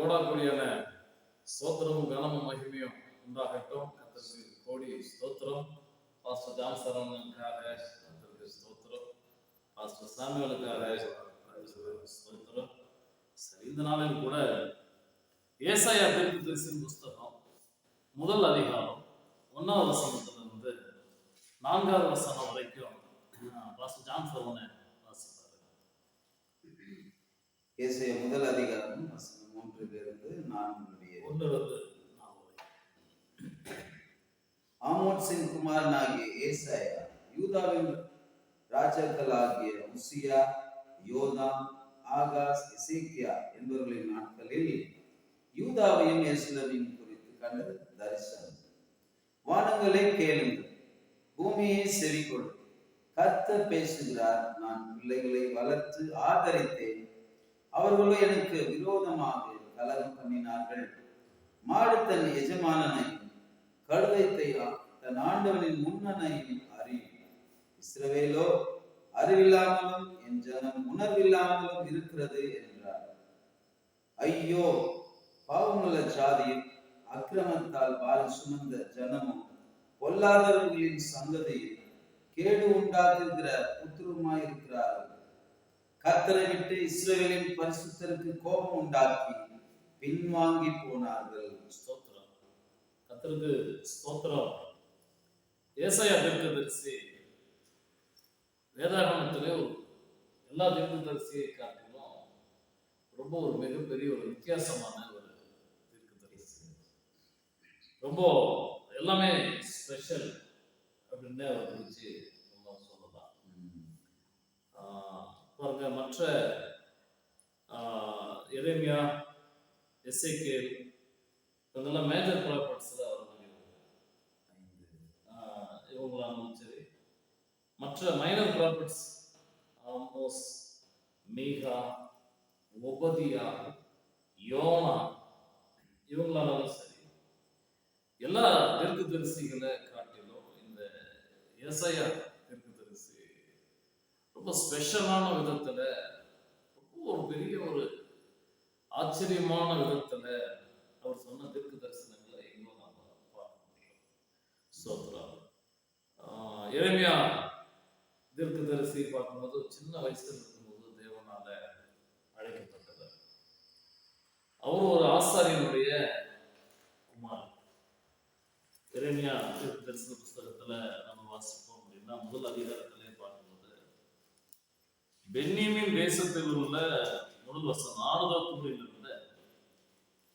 ஓடக்கூடியான ஸ்தோத்திரமும் கனமும் மகிமையும் உண்டாகட்டும். கர்த்தருக்கு கோடி ஸ்தோத்திரம். பாஸ்டர் ஜான் சரவணனுக்காக கர்த்தருக்கு ஸ்தோத்திரம். பாஸ்டர் சாமுவேலுக்காக ஸ்தோத்திரம். சரி, இந்த நாளில் கூட ஏசாயா தீர்க்கதரிசியின் புஸ்தகம் முதல் அதிகாரம் 1வது வசனத்திலிருந்து 4வது வசனம் வரைக்கும் பாஸ்டர் ஜான் சரவணன் வாசிப்பாரு. ஏசாயா முதல் அதிகாரம் 3 ஆமோத்சின் குமாரனாகிய ஏசாயா யூதாவின் ராஜாக்களாகிய உசியா, யோதாம், ஆகாஸ், எசேக்கியா என்பவர்களின் நாட்களில் யூதாவையும் எருசலேமையும் குறித்து கண்ட தரிசனம். வானங்களே கேளுங்கள், பூமியை செவிகொடு, கர்த்தர் பேசுகிறார். நான் பிள்ளைகளை வளர்த்து ஆதரித்தேன், அவர்களோ எனக்கு விரோதமாக கலகம் பண்ணினார்கள். மாடு தன் எஜமானனையும் கழுதை தன் ஆண்டவனின் முன்னனையும் அறியும். இஸ்ரவேலோ அறிவில்லாமலும் என் ஜனம் உணர்வில்லாமலும் இருக்கிறது என்றார். ஐயோ, பாவமுள்ள ஜாதியும் அக்கிரமத்தால் பால் சுமந்த ஜனமும் பொல்லாதவர்களின் சந்ததியில் கேடு உண்டாக்குகிற புத்திரமாயிருக்கிறார்கள். கர்த்தரை விட்டு இஸ்ரவேலின் பரிசுத்தருக்கு கோபம் உண்டாக்கி பின்வாங்கி போனார்கள். ஸ்தோத்திரம், கர்த்தருக்கு ஸ்தோத்திரம். ஏசாயா தீர்க்கதரிசி வேதாகமத்திலே எல்லா தீர்க்கதரிசியை காட்டிலும் ரொம்ப ஒரு மிகப்பெரிய ஒரு வித்தியாசமான ஒரு தீர்க்கதரிசி. ரொம்ப எல்லாமே ஸ்பெஷல் அப்படின்னு அவர் குறித்து சொல்லலாம். பாருங்க, மற்ற எரேமியா, எசேக்கியேல் இவங்கெல்லாம் மேஜர் ப்ராஃபிட்ஸ்ல வர இவங்களாம் சரி. மற்ற மைனர் ப்ராஃபிட்ஸ் ஆமோஸ், மீகா, ஒபதியா, யோனா இவங்களாலும் சரி, எல்லா தீர்க்கதரிசிகளை காட்டிலும் இந்த ஏசாயா தீர்க்கதரிசி ரொம்ப ஸ்பெஷலான விதத்துல, ரொம்ப ஒரு பெரிய ஒரு ஆச்சரியமான விதத்துல அவர் சொன்ன தீர்க்க தரிசனங்களை எங்கோ நாம பார்க்க முடியும். ஸ்தோத்திரம். எரேமியா தீர்க்கதரிசி பார்க்கும்போது சின்ன வயசுல இருக்கும்போது தேவனால அழைக்கப்பட்டவர். அவர் ஒரு ஆசாரியனுடைய குமார். எரேமியா தீர்க்கதரிசன புஸ்தகத்துல நம்ம வாசிப்போம் அப்படின்னா முதல் அதிகாரத்திலே பார்க்கும்போது பென்னியமின் தேசத்தில் உள்ள முதல் வசனம் 6வது இருந்த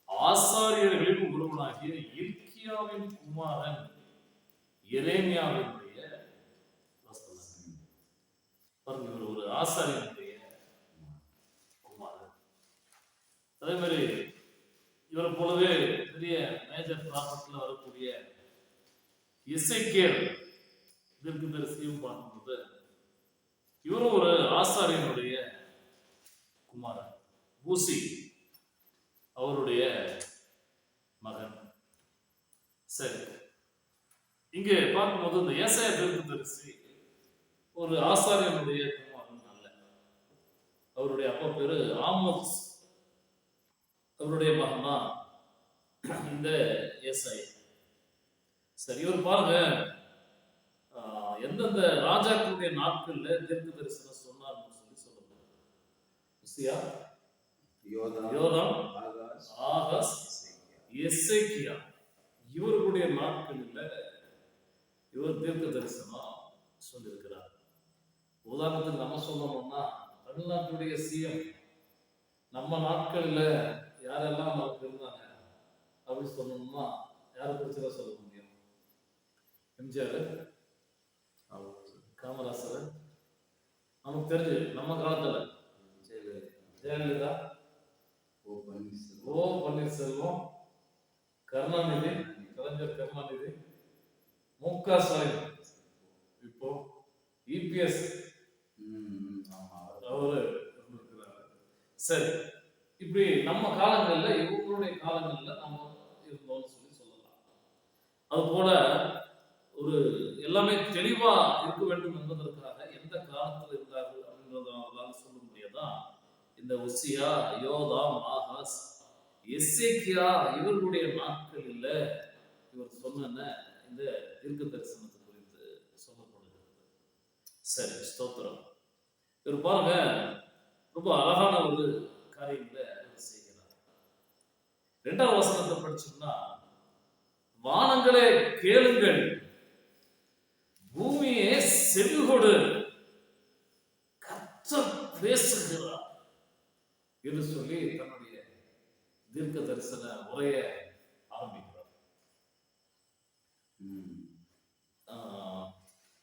ஆசாரியர்களின் ஒருவனாகிய இல்க்கியாவின் குமாரன் எரேமியாவினுடைய ஒரு ஆசாரியனுடைய குமாரன். அதே மாதிரி இவரை போலவே பெரிய மேஜர் ப்ராஃபிட்ல வரக்கூடிய எசேக்கியேல் தீர்க்கதரிசியும் பார்க்கும்போது இவரும் ஒரு ஆசாரியனுடைய குமாரன், ஊசி அவருடைய மகன். சரி, இங்கே பார்க்கும்போது இந்த ஏசாயா தீர்க்கதரிசி ஒரு ஆசாரியனுடைய குமாரன் அல்ல. அவருடைய அப்பா பேரு ஆமோஸ், அவருடைய மகன் தான் இந்த ஏசாயா. சரி, இவர் பாருங்க எந்தெந்த ராஜாக்களுடைய நாட்கள்ல தீர்க்க தரிசனம் சொன்னார்னு சொல்லி சொல்லுங்க. உசியா, யோதாம், ஆகாஸ், எசேக்கியா இவர்களுடைய நாட்களில் இவர் தீர்க்க தரிசனம் சொல்லியிருக்கிறார். உதாரணத்துக்கு நம்ம சொல்லணும்னா தமிழ்நாட்டுடைய சிஎம் நம்ம நாட்களில் யாரெல்லாம் நமக்கு இருந்தாங்க அப்படி சொல்லணும்னா யாரை குறிச்சுதான் சொல்ல முடியும்? எம்ஜிஆர், காமராசர், நமக்கு தெரிஞ்சு நம்ம காலத்துல ஜெயலலிதா, ஓ பன்னீர்செல்வம், கருணாநிதி, கலைஞர் கருணாநிதி, முக ஸ்டாலின், இப்போ இபிஎஸ் அவரு இருக்கிறாரு. சரி, இப்படி நம்ம காலங்கள்ல இவங்களுடைய காலங்கள்ல நம்ம இருந்தோம்னு சொல்லலாம். அது போல ஒரு எல்லாமே தெளிவா இருக்க வேண்டும் என்பதற்காக எந்த காலத்தில் இருந்தார்கள் அப்படின்றத சொல்ல முடியாதான் இந்த உசியா, யோதாம், ஆகாஸ் எசேக்கியா இவர்களுடைய நாட்களில் இவர் சொன்ன இந்த தீர்க்க தரிசனத்தை குறித்து சொல்லப்படுகிறது. சரி, ஸ்தோத்திரம். இவர் பாருங்க, ரொம்ப அழகான ஒரு காரியங்களை இவர் செய்கிறார். 2வது வசனத்தை படிச்சோம்னா, வானங்களே கேளுங்கள், பூமியே செவிகொடு, கர்த்தர் பேசுகிறார் என்று சொல்லி தன்னுடைய தீர்க்க தரிசன உரையை ஆரம்பிக்கிறார்.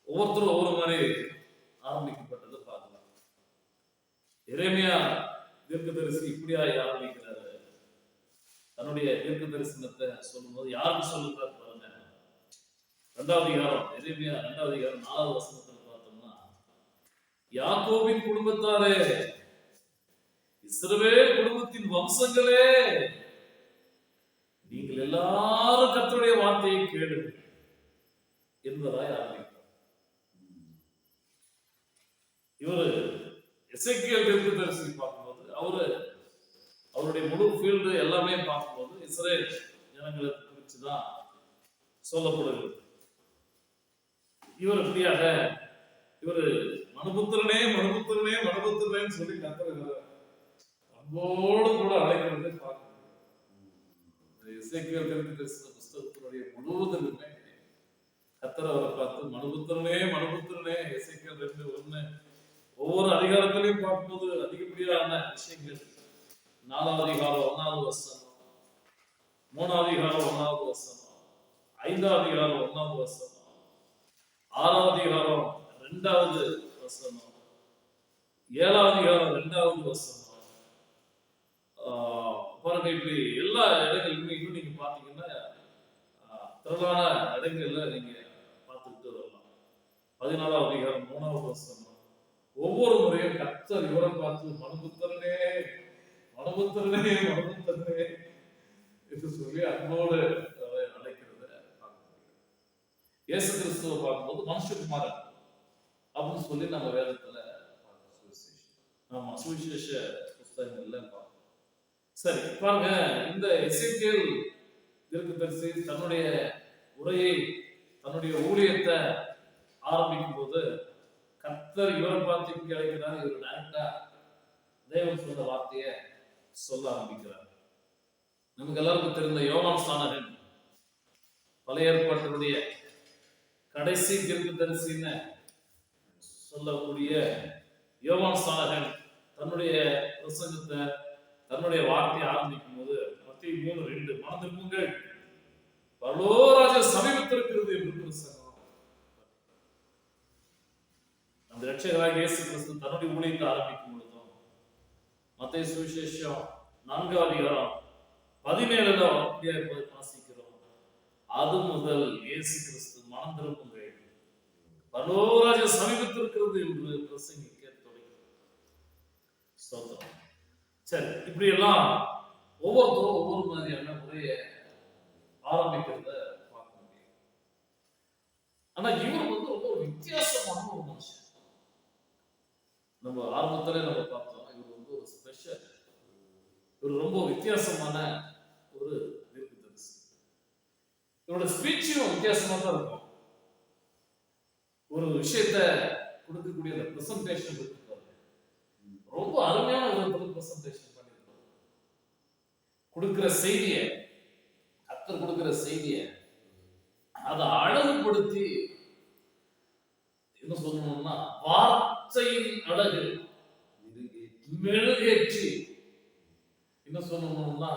ஒவ்வொருத்தரும் ஒவ்வொரு மாதிரி ஆரம்பிக்கப்பட்டது பார்க்கலாம். எரேமியா தீர்க்க தரிசி இப்படியா ஆரம்பிக்கிறாரு. தன்னுடைய தீர்க்க தரிசனத்தை சொல்லும்போது யாருக்கு சொல்லுகிறார் பாருங்க. 2வது அதிகாரம், எரேமியா 2வது அதிகாரம் 4வது வசனத்துல பார்த்தோம்னா, யாக்கோபின் குடும்பத்தாரே, இஸ்ரவேல் குடும்பத்தின் வம்சங்களே, நீங்கள் எல்லாரும் கர்த்தருடைய வார்த்தையை கேளுங்கள் என்பதாய் ஆரம்பிக்கிறார். இவரு எசேக்கியேல் தீர்க்கதரிசி பார்க்கும்போது அவருடைய முழு ஃபீல்டு எல்லாமே பார்க்கும்போது இஸ்ரேல் ஜனங்களை குறித்து தான் சொல்லப்படுகிறது. இவர் இப்படியாக இவர் மனுபுத்திரனே மனுபுத்திரனே மனுபுத்திரனேன்னு சொல்லி கர்த்தர் அன்போடு கூட அழைக்கிறதை பார்க்கணும். எசேக்கியேல் தீர்க்கதரிசன புஸ்தகத்தினுடைய முழுவதுமே கர்த்தர் அவரை பார்த்து மனுபுத்திரனே மனுபுத்திரனே, எசேக்கியேல் 2:1 ஒவ்வொரு அதிகாரத்திலையும் பார்க்கும்போது அதிகப்படியான விஷயங்கள். 4வது அதிகாரம் 1வது வசனம், 3வது அதிகாரம் 1வது வசனம், 5வது அதிகாரம் 1வது வசனம், 6வது அதிகாரம் 2வது வசனம், 7வது அதிகாரம் 2வது வசனம். பாருங்க, இப்படி எல்லா இடங்களிலுமே இன்னும் நீங்க பாத்தீங்கன்னா திரளான இடங்கள்ல நீங்க பார்த்துக்கிட்டு வரலாம். 14வது அதிகாரம் 3வது வசனம். ஒவ்வொரு முறையும் கர்த்தர் இவரை பார்த்து மனுபுத்திரனே மனுபுத்திரனே மனுபுத்திரனே என்று சொல்லி அன்போடு அழைக்கிறத பார்க்க முடியும். இயேசு கிறிஸ்துவை பார்க்கும்போது மனுஷகுமாரன் அப்படின்னு சொல்லி நம்ம வேதத்துல சுவிசேஷ புஸ்தகங்கள்ல பார்க்கணும். சரி, பாருங்க, இந்த எசேக்கியேல் தீர்க்கதரிசி தன்னுடைய உரையை, தன்னுடைய ஊழியத்தை ஆரம்பிக்கும் போது கர்த்தர் இவரை பார்த்து இப்படி அழைக்கிறார். இவர் டைரக்டா தேவன் சொன்ன வார்த்தையை சொல்ல ஆரம்பிக்கிறார். நமக்கு எல்லாருக்கும் தெரிந்த யோவான் ஸ்நானகன், பழைய ஏற்பாட்டினுடைய கடைசி தீர்க்கதரிசின்னு சொல்லக்கூடிய யோவான் ஸ்நானகன் தன்னுடைய பிரசங்கத்தை, தன்னுடைய வார்த்தையை ஆரம்பிக்கும் போது மத்தேயு 3:2 மனம் திரும்புங்கள், பரலோகராஜ்யம் சமீபத்திருக்கிறது என்று பிரசங்கம். அந்த இரட்சகராகிய இயேசு கிறிஸ்து தன்னுடைய ஊழியத்தை ஆரம்பிக்கும் பொழுதும் மத்தேயு சுவிசேஷம் 4வது அதிகாரம் 17 அப்படியே வாசிக்கிறோம். அது முதல் இயேசு கிறிஸ்து மனம் திரும்புங்கள், பரலோகராஜ்யம் சமீபத்திருக்கிறது என்று பிரசங்கிக்க தொடங்கினார். ஸ்தோத்திரம். சரி, இப்படி எல்லாம் ஒவ்வொருத்தரும் ஒவ்வொரு மாதிரியான முறையை ஆரம்பிக்கிறத பார்க்க முடியும். ஆனா இவர் ரொம்ப ஒரு வித்தியாசமான ஒரு மனுஷன். நம்ம ஆரம்பத்துல நம்ம பார்த்தோம், இவர் ஒரு ஸ்பெஷல், இவர் ரொம்ப வித்தியாசமான ஒரு தீர்க்கதரிசி. இவரோட ஸ்பீச்சும் வித்தியாசமா தான் இருக்கும். ஒரு விஷயத்த கொடுக்கக்கூடிய அந்த பிரசன்டேஷன் இருக்கு, ரொம்ப அருமையான விதத்துல பிரசன்டேஷன் பண்ணிருக்காரு. கொடுக்கிற செய்தியை, கர்த்தர் கொடுக்கிற செய்தியை அதை அழகுபடுத்தி என்ன சொல்லணும்னா வார்த்தையின் அழகு மெழுகேற்றி என்ன சொல்லணும்னா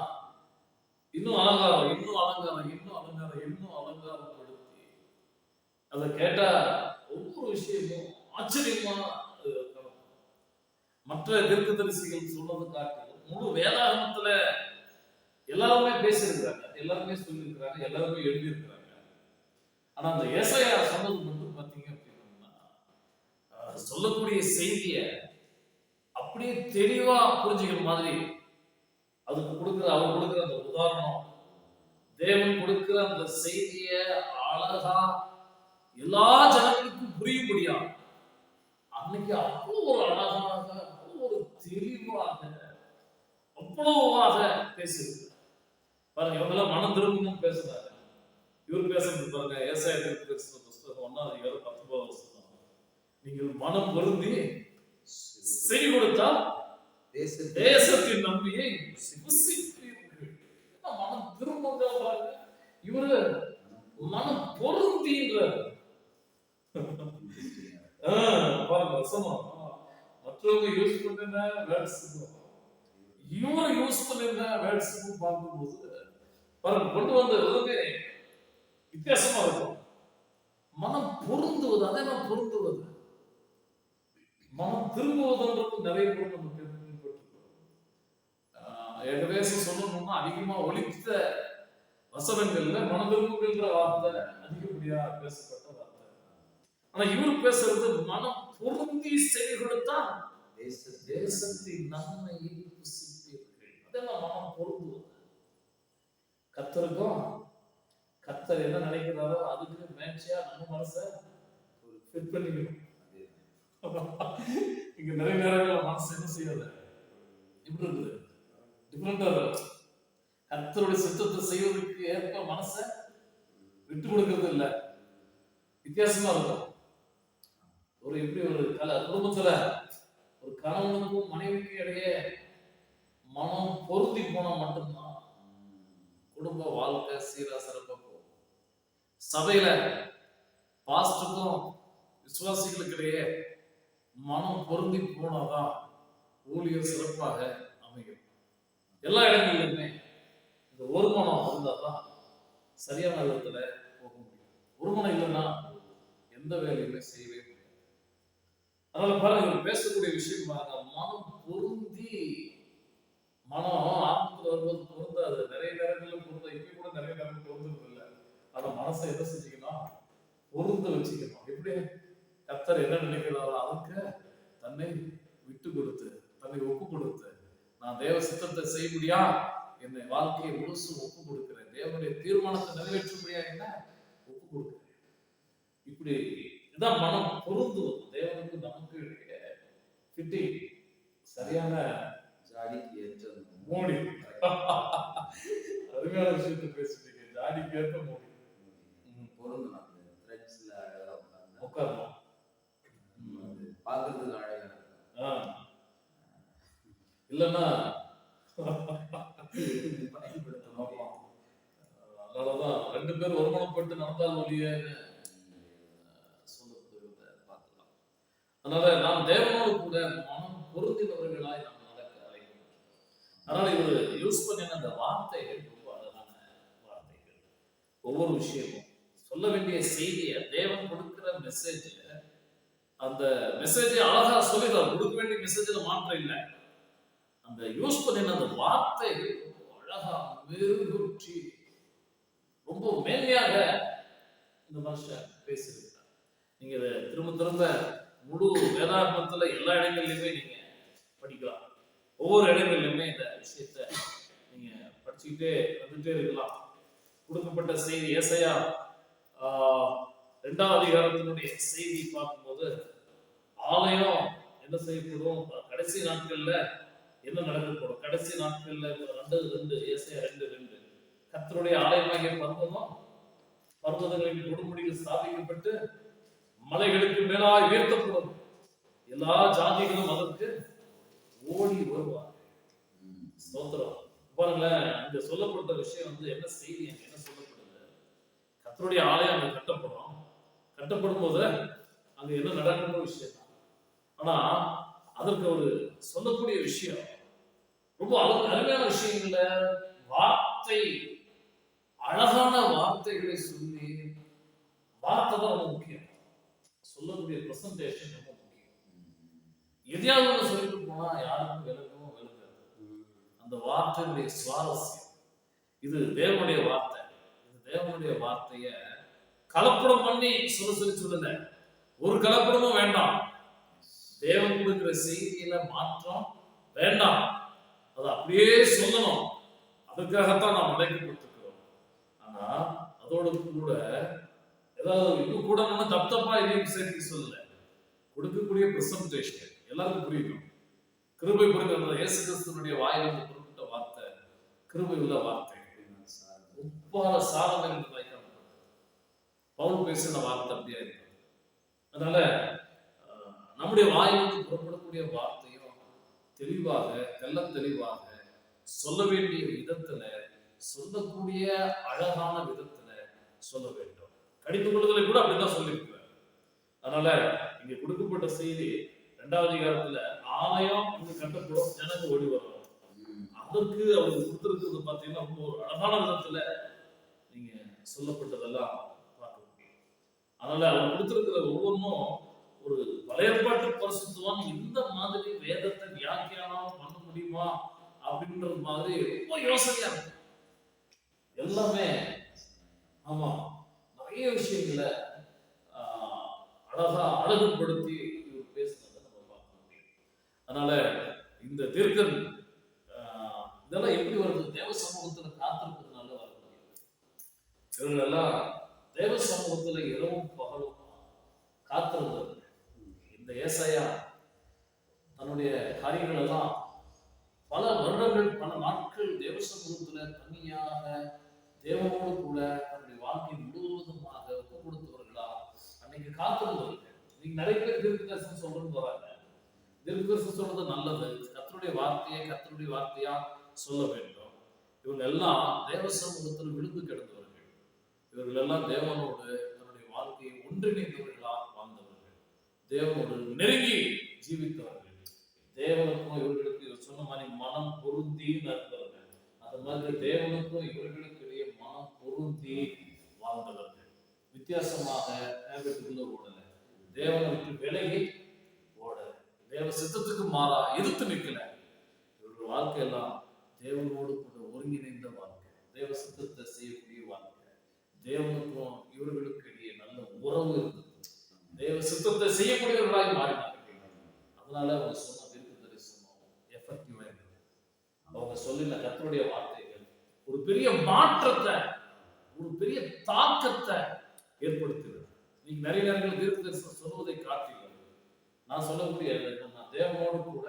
இன்னும் அலங்காரம் இன்னும் அலங்காரம் இன்னும் அலங்காரம் இன்னும் அலங்காரப்படுத்தி அதை கேட்டா ஒவ்வொரு விஷயமும் ஆச்சரியமா மற்ற தீர்க்கதரிசிகள் சொன்னது காட்டிலும் முழு வேதாகமத்துல எல்லாருமே பேசியிருக்கிறாங்க, எல்லாருமே சொல்லியிருக்கிறாங்க, எல்லாருமே எழுதியிருக்கிறாங்க. ஆனா அந்த ஏசாயா சொன்னது மட்டும் பாத்தீங்க அப்படின்னா சொல்லக்கூடிய செய்திய அப்படியே தெளிவா புரிஞ்சுக்கிற மாதிரி அதுக்கு அவர் கொடுக்கிற அந்த உதாரணம், தேவன் கொடுக்கிற அந்த செய்திய அழகா எல்லா ஜனங்களுக்கும் புரியும்படியா அன்னைக்கு அவ்வளவு ஒரு அழகாக, அவ்வளவு ஒரு தெளிவாக, அவ்வளவாக பேசியிருக்கிறார். பாருங்க, இவங்க எல்லாம் மனம் திரும்பணும்னு பேசுறாங்க. இவர் பேசுறது பாருங்க, ஏசாயா தீர்க்கதரிசி புஸ்தகம் 1:19 நீங்கள் மனம் வருந்தி செவி கொடுத்தால் தேசத்தின் நன்மையை புசிப்பீர்கள். மனம் திரும்ப பாருங்க, இவரு மனம் பொருந்தின்றார். பாருங்க வசனம், மற்றவங்க யூஸ் பண்ணின வேர்ட்ஸ் இவரை யூஸ் பண்ணின வேர்ட்ஸ் பார்க்கும்போது பாருங்க, கொண்டு வந்த விதமே வித்தியாசமா இருக்கும். மனம் பொருந்துவது, அதே நான் பொருந்துவது. மனம் திரும்புவதுன்றது நிறைய பேர் நம்ம கேள்விப்பட்டிருக்கோம். ஏகதேசம் சொல்லணும்னா அதிகமா ஒலித்த வசனங்கள்ல மனம் திரும்புகின்ற வார்த்தை அதிகப்படியா பேசப்பட்ட வார்த்தை. ஆனா இவர் பேசுறது மனம் பொருந்தி செவி கொடுத்தா தேசத்தின் நன்மையை புசிப்பீர்கள். அதெல்லாம் மனம் பொருந்துவது. கர்த்தருக்கும் கர்த்தர் என்ன நினைக்கிறாரோ அதுக்கு மேட்சியா நம்ம மனசை ஃபிட் பண்ணிக்கணும். இங்க நிறைய நேரங்கள் மனசு என்ன செய்யறது இப்படி இருக்குது, டிஃபரெண்டா இருக்கு. கர்த்தருடைய சித்தத்தை செய்வதற்கு ஏற்ப மனசை விட்டு கொடுக்கறது இல்லை, வித்தியாசமா இருக்கும். ஒரு எப்படி ஒரு குடும்பத்துல ஒரு கணவனுக்கும் மனைவிக்கும் இடையே மனம் பொருந்தி போனா மட்டும்தான் குடும்ப வாழ்க்கை சீரா சிறப்பா போகும். சபையில பாஸ்டருக்கும் விசுவாசிகளுக்கு இடையே மனம் பொருந்தி போனாதான் ஊழியர் சிறப்பாக அமையும். எல்லா இடங்களிலுமே இந்த ஒரு மனம் இருந்தாதான் சரியான விதத்துல போக முடியும். ஒரு மனம் இல்லைன்னா எந்த வேலையுமே செய்யவே முடியாது. அதனால பாருங்க, பேசக்கூடிய விஷயம் பாருங்க, மனம் பொருந்தி. மனம் ஆரம்பத்தில் வரும்போது பொருந்தாது, நிறைய நேரங்கள்ல பொருந்த, இப்ப கூட நிறைய நேரங்கள் பொருந்தது இல்லை. ஆனா மனசை எதை செஞ்சுக்கணும், பொருந்த வச்சுக்கணும். எப்படி கர்த்தர் என்ன நினைக்கிறாரோ அதுக்கு தன்னை விட்டு கொடுத்து, தன்னை ஒப்பு கொடுத்து, நான் தேவ சித்தத்தை செய்ய முடியா, என்னை வாழ்க்கையை முழுசு ஒப்பு கொடுக்கிறேன், தேவனுடைய தீர்மானத்தை நிறைவேற்ற முடியா என்ன ஒப்பு கொடுக்கிறேன். இப்படி இதான் மனம் பொருந்துவது. தேவனுக்கு நமக்கு ஃபிட்டிங், சரியான ஜாடிக்கு ஏற்ற மோடி. அருமையான விஷயத்தை பேசிட்டீங்க. ஜாடிக்கு ஏற்ற மோடி பொருந்தணும். உட்காரணும், பார்க்கறதுக்கு அழகா இல்லைன்னா அதனாலதான் 2 பேர் ஒருமனப்பட்டு நடந்தால் ஒழிய சொல்லப்படுகிறத பார்க்கலாம். அதனால நாம் தேவனோடு கூட மனம் பொருந்தினவர்களாய் நாம் நடக்க அழைக்கிறோம். அதனால இவர் யூஸ் பண்ணின அந்த வார்த்தைகள் ரொம்ப அழகான வார்த்தைகள். ஒவ்வொரு விஷயமும் சொல்ல வேண்டிய செய்தியை, தேவன் கொடுக்கிற மெசேஜ், அந்த மெசேஜை அழகா சொல்லிடுறார். கொடுக்க வேண்டிய மெசேஜ்ல மாற்றம் இல்லை. அந்த யூஸ் பண்ணின அந்த வார்த்தைகள் ரொம்ப அழகா மெருகூற்றி ரொம்ப மேன்மையாக இந்த மனுஷன் பேசியிருக்கிறார். நீங்க இதை திரும்ப திரும்ப முழு வேதாகமத்துல எல்லா இடங்கள்லயுமே நீங்க படிக்கலாம். ஒவ்வொரு இடங்கள்லயுமே இந்த விஷயத்த நீங்க படிச்சுக்கிட்டே வந்துட்டே இருக்கலாம். கொடுக்கப்பட்ட செய்தி ஏசாயா 2ஆம் அதிகாரத்தினுடைய செய்தி பார்க்கும்போது, ஆலயம் என்ன செய்யப்படும், கடைசி நாட்கள்ல என்ன நடக்கப்படும், கடைசி நாட்கள்ல 2 ஏசாயா 2:2 கர்த்தருடைய ஆலயமாகிய பர்வதங்களின் கொடுமுடிகள் ஸ்தாபிக்கப்பட்டு மலைகளுக்கு மேலாய் உயர்த்தப்படும், எல்லா ஜாதிகளும் அதற்கு ஓடி வருவார். ஸ்தோத்திரம். பாருங்களேன், இங்க சொல்லப்பட்ட விஷயம் என்ன செய்தி, என்ன சொல்லப்படுது, கர்த்தருடைய ஆலயம் அங்க கட்டப்படும் போது அங்க என்ன நடக்கிற விஷயம் தான். ஆனா அதற்கு ஒரு சொல்லக்கூடிய விஷயம் ரொம்ப அருமையான விஷயங்கள்ல வார்த்தை, அழகான வார்த்தைகளை சொல்லி, வார்த்தை தான் ரொம்ப முக்கியம். சொல்லக்கூடிய பிரசன்டேஷன் ரொம்ப முக்கியம். எதையாவது சொல்லிட்டு போனா யாருக்கும் விளக்காது. அந்த வார்த்தையுடைய சுவாரஸ்யம், இது தேவனுடைய வார்த்தை. இது தேவனுடைய வார்த்தைய கலப்படம் பண்ணி சொல்லல. ஒரு கலப்படமும் வேண்டாம். தேவன் கொடுக்கிற செய்தியில மாற்றம் வேண்டாம். அது அப்படியே சொல்லணும். அதுக்காகத்தான் நாம் அழைக்கப்பட்டிருக்கிறோம். ஆனா அதோடு கூட ஏதாவது இன்னும் கூட தப்பா இதையும் சேர்த்து சொல்லல. கொடுக்கக்கூடிய பிரசன்டேஷன் எல்லாருக்கும் புரியணும். கிருபை கொடுக்கிற இயேசு கிறிஸ்துவனுடைய வாயிலிருந்து குறிப்பிட்ட வார்த்தை கிருபை உள்ள வார்த்தை. உப்பால சாரம் என்பதாய் காணப்பட்டது. பவுல் பேசின வார்த்தை அப்படியா இருக்கு. அதனால நம்முடைய வாயிலிருந்து புறப்படக்கூடிய வார்த்தையும் தெளிவாக தெளிவாக சொல்ல வேண்டிய விதத்துல, சொல்லக்கூடிய அழகான விதத்துல சொல்ல வேண்டும். கடிந்து கொள்ளுதலை கூட அப்படிதான் சொல்லியிருக்கிறார். அதனால இங்க கொடுக்கப்பட்ட செய்தி 2வது அதிகாரத்துல ஆலயம் இங்க கட்டப்படும், ஜனங்க ஓடி வரும். அதற்கு அவர் கொடுத்திருக்கிறது பார்த்தீங்கன்னா ரொம்ப ஒரு அழகான விதத்துல நீங்க சொல்லப்பட்டதெல்லாம் பார்க்க முடியும். அதனால அவர் கொடுத்திருக்கிற ஒவ்வொன்றும் ஒரு பழையற்பாட்டு பரிசுத்தவான் இந்த மாதிரி வேதத்தை வியாக்கியானம் பண்ண முடியுமா அப்படின்றது மாதிரி ரொம்ப யோசனையா இருக்கு. எல்லாமே ஆமா நிறைய விஷயங்களை அழகுபடுத்தி இவர் பேசுனதை நம்ம பார்க்க முடியும். அதனால இந்த தீர்க்கன் இதெல்லாம் எப்படி வருது? தேவ சமூகத்துல காத்திருப்பதுனால வர முடியும். இவங்களெல்லாம் தேவ சமூகத்துல இரவும் பகலும் காத்திருந்தது. இந்த ஏசாயா தன்னுடைய காரியங்கள் எல்லாம் பல வருடங்கள், பல நாட்கள் தேவ சமூகத்துல தனியாக தேவனோடு கூட தன்னுடைய வாழ்க்கை முழுவதுமாக ஒப்பு கொடுத்தவர்களா அன்னைக்கு காத்திருந்தவர்கள். நீங்க நிறைய பேர் தீர்க்க தரிசனம் சொல்றேன்னு போறாங்க. தீர்க்க தரிசனம் சொல்றது நல்லது. கர்த்தருடைய வார்த்தையா சொல்ல வேண்டும். இவங்க எல்லாம் தேவ சமூகத்தில் விழுந்து கிடந்தவர்கள். இவர்கள் எல்லாம் தேவனோடு தன்னுடைய வாழ்க்கையை ஒன்றிணைந்தவர்களா வாழ்ந்தவர்கள், தேவனோடு நெருங்கி ஜீவித்தவர்கள், தேவனுக்கும் இவர்களுக்கு இவர் சொன்ன மாதிரி மனம் பொருந்தி நடந்தவர்கள். அந்த மாதிரி தேவனுக்கும் இவர்களுக்கு இடையே மனம் பொருந்தி வாழ்ந்தவர்கள். வித்தியாசமாக ஓடல, தேவனை விட்டு விலகி ஓடல, தேவ சித்தத்துக்கு மாறா எதிர்த்து நிற்கல. இவர்கள் வாழ்க்கையெல்லாம் தேவனோடு கூட ஒருங்கிணைந்த வாழ்க்கை, தேவ சித்தத்தை செய்யக்கூடிய வாழ்க்கை, தேவனுக்கும் இவர்களுக்கு இடையே நல்ல உறவு இருந்தது, தேவ சித்தத்தை செய்யக்கூடியவர்களாக மாறினார்கள். அதனால அவங்க சொன்ன தீர்க்க தரிசனம் எஃபெக்டிவா இருந்தது. அவங்க சொல்லின கர்த்தருடைய வார்த்தைகள் ஒரு பெரிய மாற்றத்தை, ஒரு பெரிய தாக்கத்தை ஏற்படுத்துகிறது. நீங்க நிறைய நேரங்கள் தீர்க்க தரிசனம் சொல்வதை காட்டிலும் நான் சொல்லக்கூடிய தேவனோடு கூட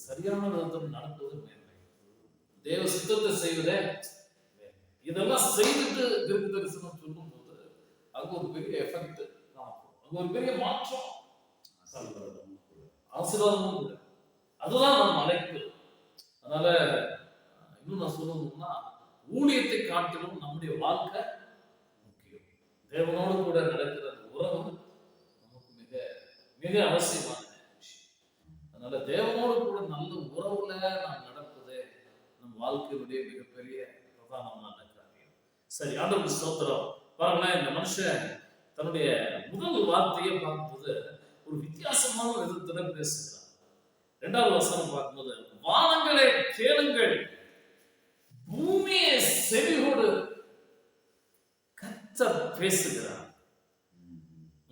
சரியான விதத்தில் நடப்பது மேன்மை, தேவ சித்தத்தை செய்வதே. இதெல்லாம் செய்துட்டு தீர்க்க தரிசனம் சொல்லும் போது அங்க ஒரு பெரிய எஃபெக்ட் காணப்படும், அங்க ஒரு பெரிய மாற்றம், ஆசீர்வாதமும் கூட. அதுதான் நம்ம அழைப்பு. அதனால இன்னும் நான் சொல்லணும்னா ஊழியத்தை காட்டிலும் நம்முடைய வாழ்க்கை முக்கியம். தேவனோடு கூட நடக்கிற உறவு நமக்கு மிக மிக அவசியமான விஷயம். அதனால தேவனோடு கூட நல்ல உறவுல நாம் நடப்பது நம் வாழ்க்கையுடைய மிகப்பெரிய பிரதானமான காரியம். சரி, ஆண்டவருக்கு ஸ்தோத்திரம். பாருங்களேன், இந்த மனுஷன் தன்னுடைய முதல் வார்த்தையை பார்க்கும்போது ஒரு வித்தியாசமான விதத்துல பேசுகிறார். 2வது வசனம் பார்க்கும்போது, வானங்களே கேளுங்கள், பூமியை செவிகொடு, கர்த்தர் பேசுகிறார்.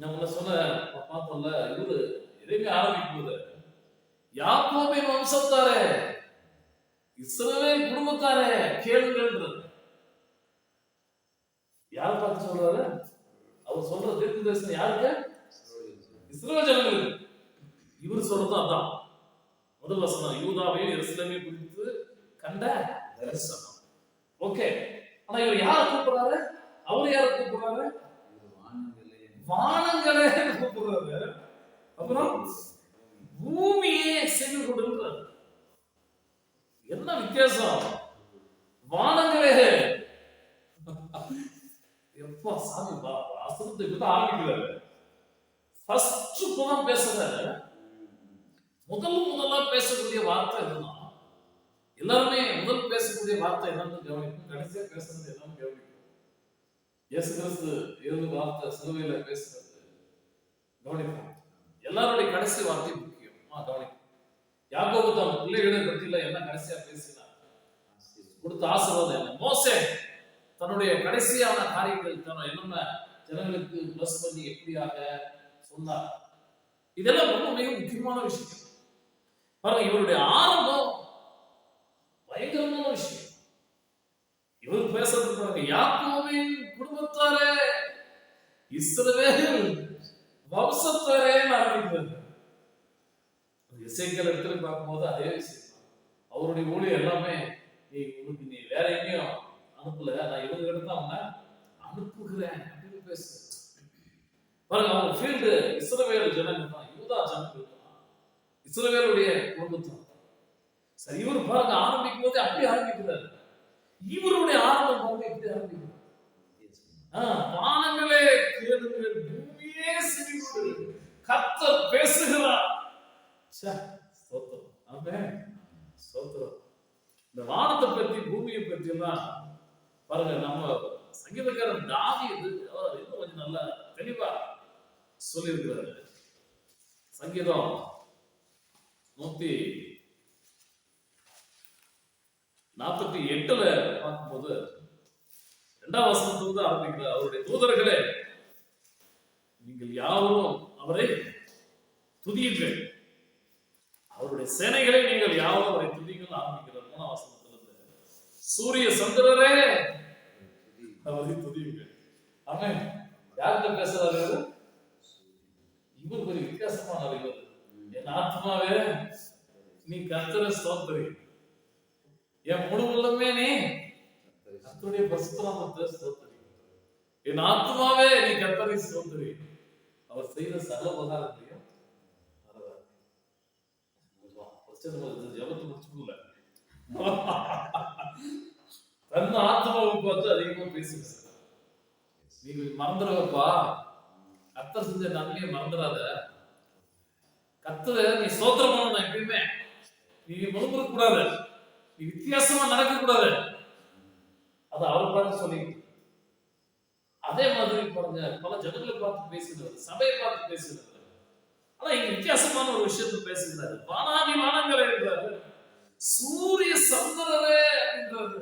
நம்ம சொன்ன பார்த்தோம்ல, இவரு எதுவுமே ஆரம்பிக்கும் போது யாக்கோபின் வம்சத்தாரே, இஸ்ரவேல் குடும்பத்தாரே கேளுங்கள்ன்றது. யார் பார்த்து சொல்றாரு? அவர் சொல்ற தீர்க்க தரிசனம் யாருக்கு? இஸ்ரவேல் ஜனங்களுக்கு. இவர் சொல்றது அதான். முதல் வசனம் யூதாவை எருசலேமை குறித்து கண்ட தரிசனம். ஓகே, ஆனா இவர் யாரை கூப்பிடுறாரு? அவர் யாரை கூப்பிடுறாரு? வானங்களே கூப்பிடுறாரு. அப்புறம் பூமியே செவி கொடுக்கிறார். என்ன வித்தியாசம்? வானங்களே எப்பா சாமி வாசனத்தை இப்பதான் ஆரம்பிக்கிறாரு. ஃபர்ஸ்ட் இப்பதான் பேசுறாரு. முதலா பேசக்கூடிய வார்த்தை இதுதான். எல்லாருமே முதல் பேசக்கூடிய வார்த்தை என்னன்னு கவனிக்கும், கடைசியா பேசுறது என்னன்னு கவனிக்கும். இயேசு கிறிஸ்து இருந்து வார்த்தை சிலுவையில பேசுறது கவனிக்கும். எல்லாருடைய கடைசி வார்த்தை முக்கியம், கவனிக்கும். யாக்கோபு தன் பிள்ளைகளை பற்றியில என்ன கடைசியா பேசினார், கொடுத்த ஆசீர்வாதம் என்ன? மோசே தன்னுடைய கடைசியான காரியங்கள் என்னென்ன ஜனங்களுக்கு பிளஸ் பண்ணி எப்படியாக சொன்னார். இதெல்லாம் ரொம்ப மிக முக்கியமான விஷயம். பாருங்க, இவருடைய ஆரம்பம் பயங்கரமான விஷயம். இவர் பேசுறது பாருங்க, யாக்கோபின் குடும்பத்தாரே, இஸ்ரவேல் வம்சத்தாரே ஆரம்பிக்கிறது. எசேக்கியேல் இடத்துல பார்க்கும்போது அதே விஷயம். அவருடைய ஊழியம் எல்லாமே நீ வேற எங்கேயும் அனுப்பல, நான் இவங்க கிட்ட தான் அவனை அனுப்புகிறேன் அப்படின்னு பேசு. பாருங்க, அவங்க ஃபீல்டு இஸ்ரவேல் ஜனங்கள் தான், யூதா ஜனங்கள் தான், இஸ்ரவேலுடைய குடும்பத்தான். சரி, இவர் பாருங்க ஆரம்பிக்கும் போது அப்படி ஆரம்பிக்கிறார். இவருடைய ஆரம்பம் பாருங்க எப்படி ஆரம்பிக்கிறார். வானங்களே கேளுங்கள், பூமியே செவிகொடு, கர்த்தர் பேசுகிறார். ஸ்தோத்திரம், ஆமென், ஸ்தோத்திரம். இந்த வானத்தை பத்தி பூமியை பத்தி எல்லாம் பாருங்க, நம்ம சங்கீதக்காரன் தாவீது அவர் இன்னும் கொஞ்சம் நல்லா தெளிவா சொல்லியிருக்கிறாரு. சங்கீதம் 148 பார்க்கும்போது 2ஆம் வசனத்திலிருந்து ஆரம்பிக்கிறார். அவருடைய தூதர்களே நீங்கள் யாவரும் அவரை துதியுங்கள், அவருடைய சேனைகளை நீங்கள் யாவரும் அவரை துதியுங்கள் ஆரம்பிக்கிறார். 3ஆம் வசனத்திலிருந்து சூரிய சந்திரரே அவரை துதியுங்கள். ஆமென். யார்கிட்ட பேசுறாரு? இவர் ஒரு வித்தியாசமானவர். இவர், என் ஆத்மாவே நீ கர்த்தரை ஸ்தோத்திரி, என் முழு உள்ளமே நீ கர்த்தருடைய பரிசுத்த நாமத்தை ஸ்தோத்திரி, என் ஆத்மாவே நீ கர்த்தரை ஸ்தோத்திரி, அவர் செய்த சகல உபகாரத்தையும் ஜபத்தை முடிச்சுக்கல. தன் ஆத்மாவை பார்த்து அதிகமா பேசுங்க. நீங்க மறந்துடுவப்பா, கர்த்தர் செஞ்ச நன்மையை மறந்துடாத. கர்த்தரை நீ ஸ்தோத்திரம் பண்ணணும் எப்பயுமே. நீ முழுமுறுக்க கூடாது, நீ வித்தியாசமா நடக்க கூடாது. அது அவர் பார்த்து சொல்லி, அதே மாதிரி பாருங்க, பல ஜனங்களை பார்த்து பேசுகிறார், சபையை பார்த்து பேசுகிறார். ஆனா இங்க வித்தியாசமான ஒரு விஷயத்தை பேசுகிறாரு. வானாதி வானங்களே என்றாரு, சூரிய சந்திரரே என்றாரு.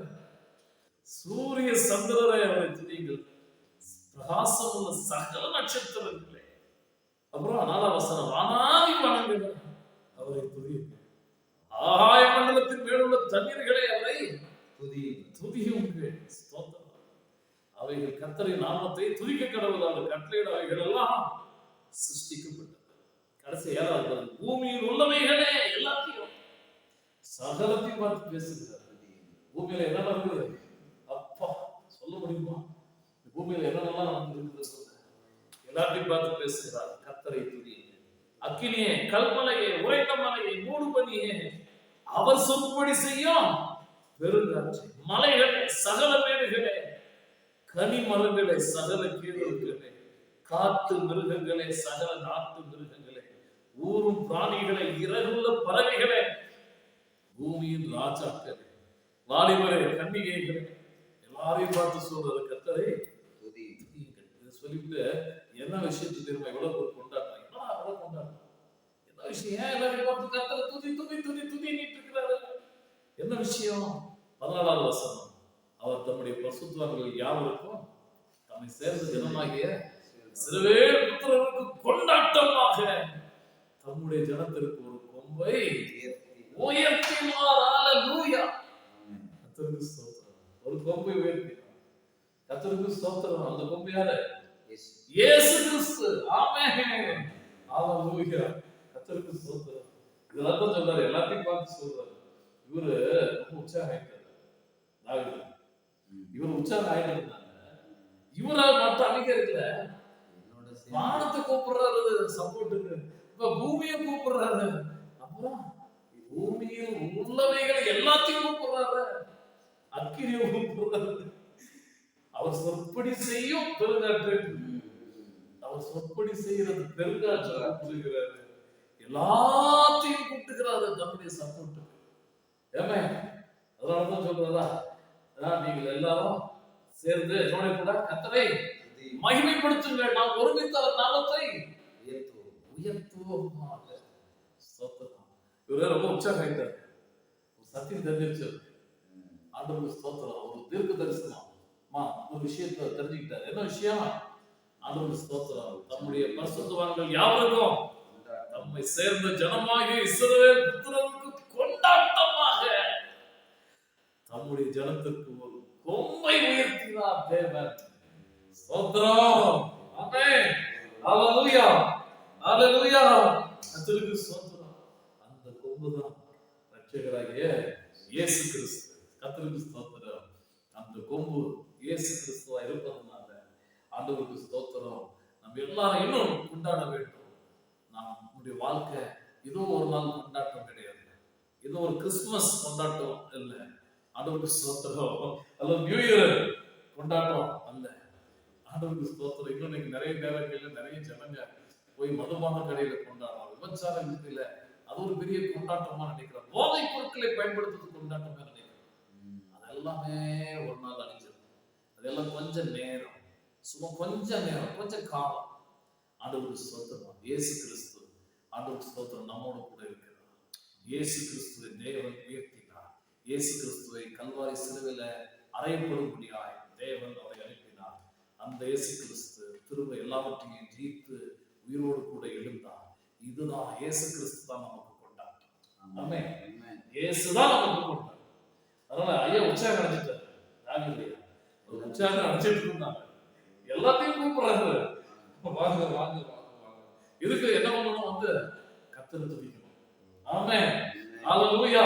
சூரிய சந்திரரே அவரை துதியுங்கள், பிரகாசம் உள்ள சகல நட்சத்திரங்களே. அப்புறம் 4ஆம் வசனம், வானாதி வானங்களே அவரை துதியுங்கள், ஆகாய மண்டலத்தின் மேலுள்ள தண்ணீர்களே அவரை துதியுங்கள். ஸ்தோத்திரம். அவைகள் கர்த்தரின் நாமத்தை துதிக்க கடவுளால் கட்டளையிட அவைகள் எல்லாம் சிருஷ்டிக்கப்பட்டது. கடைசி 7வது, பூமியில் உள்ளவைகளே எல்லாத்தையும் சகலத்தையும் பார்த்து பேசுகிறார். பூமியில என்ன நடக்குது அப்பா சொல்ல முடியுமா? பூமியில என்னென்னலாம் நடந்திருக்கிறது எல்லாத்தையும் பார்த்து பேசுகிறார். கர்த்தரை துதியுங்கள். அக்கினியே, கல்மலையே, உறைந்த மலையை, மூடு பனியே, அவர் சொற்படி செய்யும் பெருங்காற்று, மலைகளே, சகல மேடுகளே, கனி மரங்களே, சகல கீழர்களே, காட்டு மிருகங்களே, சகல நாட்டு மிருகங்களே, ஊரும் பிராணிகளே, இறகுள்ள பறவைகளே, பூமியின் ராஜாக்களே, வாலிபரே, கன்னிகைகளே, எல்லாரையும் பார்த்து சொல்றது கர்த்தரை துதியுங்கள். சொல்லிட்டு என்ன விஷயத்தை தெரியுமா? எவ்வளவு ஒரு கொண்டாட்டம், எவ்வளவு கொண்டாட்டம், என்ன விஷயம்? ஏன் எல்லாரையும் பார்த்து கர்த்தரை துதி துதி துதி துதிட்டு இருக்கிறாரு? என்ன விஷயம்? 14வது வசனம், அவர் தம்முடைய பரிசுத்தவான்கள் யாவருக்கும் தம்மை சேர்ந்த ஜனமாகிய இஸ்ரவேல் புத்திரருக்கு கொண்டாட்டமாக தம்முடைய ஜனத்திற்கு ஒரு கொம்பை உயர்த்தினார். ஹல்லேலூயா. கர்த்தருக்கு ஸ்தோத்திரம். ஒரு கொம்பை உயர்த்தினார். கர்த்தருக்கு ஸ்தோத்திரம். அந்த கொம்பு யாரு? இயேசு கிறிஸ்து. ஆமென். ஹல்லேலூயா. கர்த்தருக்கு ஸ்தோத்திரம். இதெல்லாம் தான் சொல்றாரு, எல்லாத்தையும் பார்த்து சொல்றாரு. இவரு ரொம்ப உற்சாகம் ஆயிட்டாரு. இவர் உற்சாகம் ஆயிட்டாங்க. இவரால் மற்ற அங்கீகரிக்கல, வானத்தை கூப்பிடுறாரு சப்போர்ட்டுக்கு, இப்ப பூமியை கூப்பிடுறாரு, அப்புறம் பூமியில் உள்ளவைகள் எல்லாத்தையும் கூப்பிடுறாரு, அக்கினியை கூப்பிடுறாரு. அவர் சொற்படி செய்யும் பெருங்காற்று, அவர் சொற்படி செய்யறது பெருங்காற்று கூப்பிடுகிறாரு, எல்லாத்தையும் கூப்பிட்டுக்கிறாரு தன்னுடைய சப்போர்ட்டுக்கு. ஏமே அதனாலதான் சொல்றதா, நீங்கள் எல்லாரும் சேர்ந்து என்னோட கூட கர்த்தரை மகிமைப்படுத்துங்கள், நாம் ஒருமித்து அவர் நாமத்தை உயர்த்துவோமாக. இவரு ரொம்ப உற்சாகம் ஆயிட்டார். சத்தியம் தெரிஞ்சிருச்சு, ஆண்டவருக்கு ஸ்தோத்திரம். ஒரு தீர்க்க தரிசனமா ஒரு விஷயத்தை தெரிஞ்சுக்கிட்டார். என்ன விஷயம்? ஆண்டவருக்கு ஸ்தோத்திரம். தம்முடைய பரிசுத்தவான்கள் யாவருக்கும் தம்மை சேர்ந்த ஜனமாகிய இஸ்ரவேல் புத்திரருக்கு கொண்டாட்டமாக தம்முடைய ஜனத்திற்கு ஒரு கொம்பை உயர்த்தினார் தேவன். ஸ்தோத்திரம். ஆமென். ஹல்லேலூயா. ஹல்லேலூயா. கர்த்தருக்கு ஸ்தோத்திரம். அந்த கொம்புதான் இரட்சகராகிய இயேசு கிறிஸ்து. கர்த்தருக்கு ஸ்தோத்திரம். அந்த அந்த கொம்பு இயேசு கிறிஸ்துவா இருப்பதனால ஆண்டவருக்கு ஸ்தோத்திரம். நம்ம எல்லாரும் இன்னும் கொண்டாட வேண்டும். நம்முடைய வாழ்க்கை ஏதோ ஒரு நாள் கொண்டாட்டம் கிடையாது, ஏதோ ஒரு கிறிஸ்துமஸ் கொண்டாட்டம் இல்லை. ஆண்டவருக்கு ஸ்தோத்திரம். அல்லது நியூ இயர் கொண்டாட்டம் அல்ல. ஆண்டவருக்கு ஸ்தோத்திரம். இன்னும் இன்னைக்கு நிறைய நேரங்கள்ல நிறைய ஜனங்க போய் மதுபான கடையில கொண்டாடுறாங்க, விபச்சார வீதியில அது ஒரு பெரிய கொண்டாட்டமா நினைக்கிறோம். போதை பொருட்களை பயன்படுத்துறது கொண்டாட்டமா நினைக்கிறோம். அதெல்லாமே ஒரு நாள் அழிஞ்சிடும். அதெல்லாம் கொஞ்சம் நேரம், சும்மா கொஞ்சம் நேரம், கொஞ்சம் காலம். ஆண்டவருக்கு ஸ்தோத்திரம். இயேசு கிறிஸ்து ஆண்டவருக்கு ஸ்தோத்திரம் நம்மோட கூட இருக்கிறார். இயேசு கிறிஸ்துவை தேவன் உயர்த்தினார். இயேசு கிறிஸ்துவை கல்வாரி சிலுவையில அறையப்படும்படியாய் தேவன் அவரை அனுப்பினார். அந்த இயேசு கிறிஸ்து திரும்ப எல்லாவற்றையும் ஜெயித்து உயிரோடு கூட எழுந்தார். இதுதான் இயேசு கிறிஸ்து தான் நமக்கு கொண்டாட்டம். ஆமென். இயேசுதான் நமக்கு கொண்டாட்டம். அதனால ஐயா உற்சாகம் அடைஞ்சிட்டாரு. உற்சாகம் அடைச்சிட்டு இருந்தாங்க. எல்லாத்தையும் கூப்பிடுறாரு, வாங்க வாங்க வாங்க வாங்க. இதுக்கு என்ன பண்ணணும்? வந்து கர்த்தரை துதிக்கணும். ஆமென். ஹல்லேலூயா.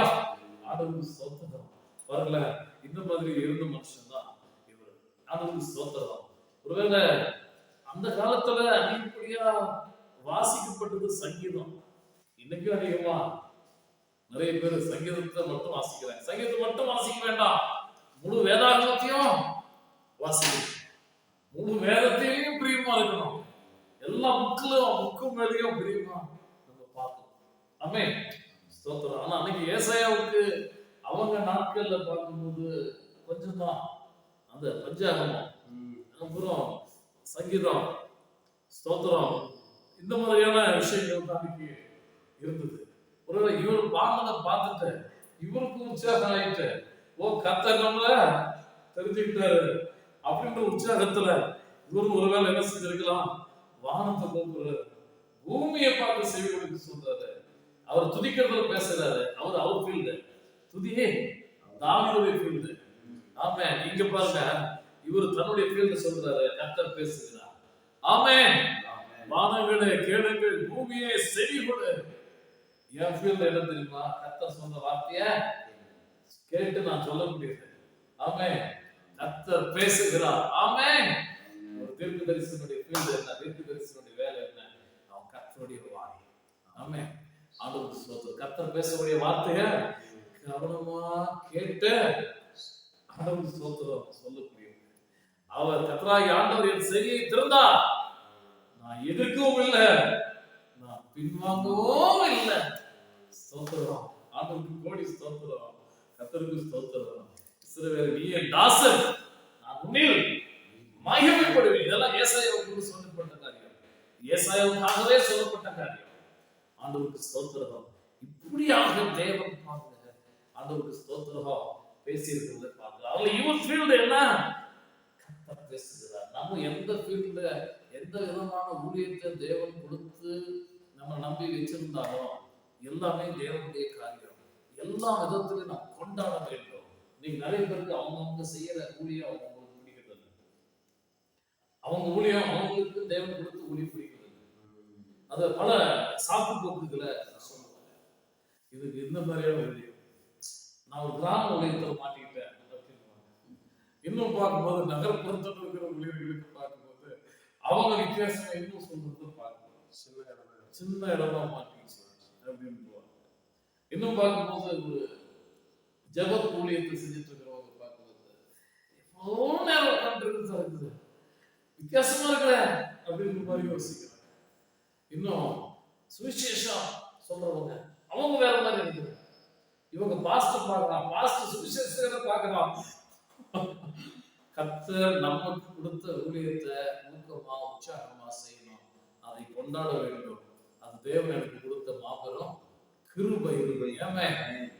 ஆண்டவருக்கு ஸ்தோத்திரம். பாருங்கள, இந்த மாதிரி இருந்த மனுஷன் தான் இவர். ஆண்டவருக்கு ஸ்தோத்திரம். ஒருவேளை அந்த காலத்துல அதிகப்படியா வாசிக்கப்பட்டது சங்கீதம். இன்னைக்கும் அதிகமா நிறைய பேர் சங்கீதத்தை மட்டும் வாசிக்கிறாங்க. சங்கீதத்தை மட்டும் வாசிக்க வேண்டாம், முழு வேதாகமத்தையும் வாசிக்கணும். முழு வேதத்தையும் பிரியமா இருக்கணும். எல்லா புக்கும் மேலேயும் பிரியமா நம்ம பார்க்கணும். ஆமென். ஸ்தோத்திரம். ஆனா அன்னைக்கு ஏசாயாவுக்கு அவங்க நாட்கள்ல பார்க்கும்போது கொஞ்சம் தான் அந்த பஞ்சாகமம், அப்புறம் சங்கீதம், ஸ்தோத்திரம், இந்த மாதிரியான விஷயங்கள் தான் அன்னைக்கு இருந்தது. ஒருவேளை இவர் பாடுறதை பார்த்துட்டு இவருக்கும் உற்சாகம் ஆயிட்டு, ஓ கர்த்தர் நம்மள தெரிஞ்சுக்கிட்டாரு அப்படின்ற உற்சாகத்துல இவரும் ஒருவேளை என்ன செஞ்சிருக்கலாம், வானத்தை கூப்பிடுறாரு, பூமியை பார்த்து செவி கொடுக்க சொல்றாரு. அவர் துதிக்கிறதுல பேசுறாரு. அவர் ஃபீல்டு துதியே தாவீதுடைய ஃபீல்டு. ஆமென். இங்க பாருங்க, இவர் தன்னுடைய ஃபீல்டு சொல்றாரு, கர்த்தர் பேசுகிறார். ஆமென். வானங்களே கேளுங்கள், பூமியே செவி கொடு. என் ஃபீல்டு என்ன தெரியுமா? கர்த்தர் சொன்ன வார்த்தைய கேட்டு நான் சொல்ல முடியாது. ஆமென். கர்த்தர் பேசுகிறார். ஆமென். ஒரு தீர்க்கதரிசனுடைய ஃபீல்டு என்ன? தீர்க்கதரிசனுடைய வேலை என்ன? அவன் கர்த்தருடைய வாய். ஆமென். ஆண்டவருக்கு ஸ்தோத்திரம். கர்த்தர் பேசக்கூடிய வார்த்தைய கவனமா கேட்டு ஆண்டவருக்கு ஸ்தோத்திரம் சொல்லக்கூடிய அவர் கர்த்தராகிய ஆண்டவர் என் செவியை திறந்தார். நான் எதிர்க்கவும் இல்லை, நான் பின்வாங்கவும் இல்லை. ஸ்தோத்திரம். ஆண்டவருக்கு கோடி ஸ்தோத்திரம். கர்த்தருக்கு ஸ்தோத்திரம். இஸ்ரவேல் நீ என் தாசன், நான் உன்னில் மகிமைப்படுவேன். இதெல்லாம் ஏசாயாவுக்கு சொல்லப்பட்ட காரியம், ஏசாயாவுக்காகவே சொல்லப்பட்ட காரியம். ஆண்டவருக்கு ஸ்தோத்திரம். இப்படியாக தேவன் பாருங்க, ஆண்டவருக்கு ஸ்தோத்திரம் பேசி இருக்கிறத பார்க்கலாம். அவங்க இவர் ஃபீல்டு என்ன? கர்த்தர் பேசுகிறார். நம்ம எந்த ஃபீல்டுல எந்த விதமான ஊழியத்தை தேவன் கொடுத்து நம்ம நம்பி வச்சிருந்தாலும் எல்லாமே தேவனுடைய காரியம். எல்லா விதத்திலையும் நாம் கொண்டாட வேண்டும். நீங்க நிறைய பேருக்கு அவங்கவுங்க செய்யற ஊழியம் அவங்களுக்கு பிடிக்கிறது, அவங்க ஊழியம் அவங்களுக்கு தேவன் கொடுத்து ஊழியம் பிடிக்கிறது. அது பல சாப்பு போக்குகளை சொல்லுவாங்க. இதுக்கு இந்த மாதிரியான ஊழியம், நான் ஒரு கிராம ஊழியத்தை மாட்டிக்கிட்டேன் அப்படின்னு. இன்னும் பார்க்கும்போது நகர்ப்புறத்தில் இருக்கிற ஊழியர்களுக்கு பார்க்கும்போது அவங்க வித்தியாசம் இன்னும் சொல்றது பார்க்கணும். சின்ன இடமா மாட்டிச்சு அப்படின்னு போவாங்க. இன்னும் பார்க்கும்போது ஒரு ஜப ஊழியத்தை செஞ்சுட்டு இருக்கிறவங்க பார்க்கும்போது எவ்வளோ நேரம் உட்காந்துருக்கு, வித்தியாசமா இருக்கிற அப்படின்ற மாதிரி யோசிக்கிறாங்க. இன்னும் சுவிசேஷம் சொல்றவங்க அவங்க வேற மாதிரி நினைக்கிறாங்க. இவங்க பாஸ்டர் பார்க்கலாம், பாஸ்டர் சுவிசேஷத்தை பார்க்கலாம். கர்த்தர் நமக்கு கொடுத்த ஊழியத்தை ஊக்கமா உற்சாகமா செய்யணும், அதை கொண்டாட வேண்டும். அது தேவன் எனக்கு கொடுத்த மாபெரும் கிருபை. ஏமே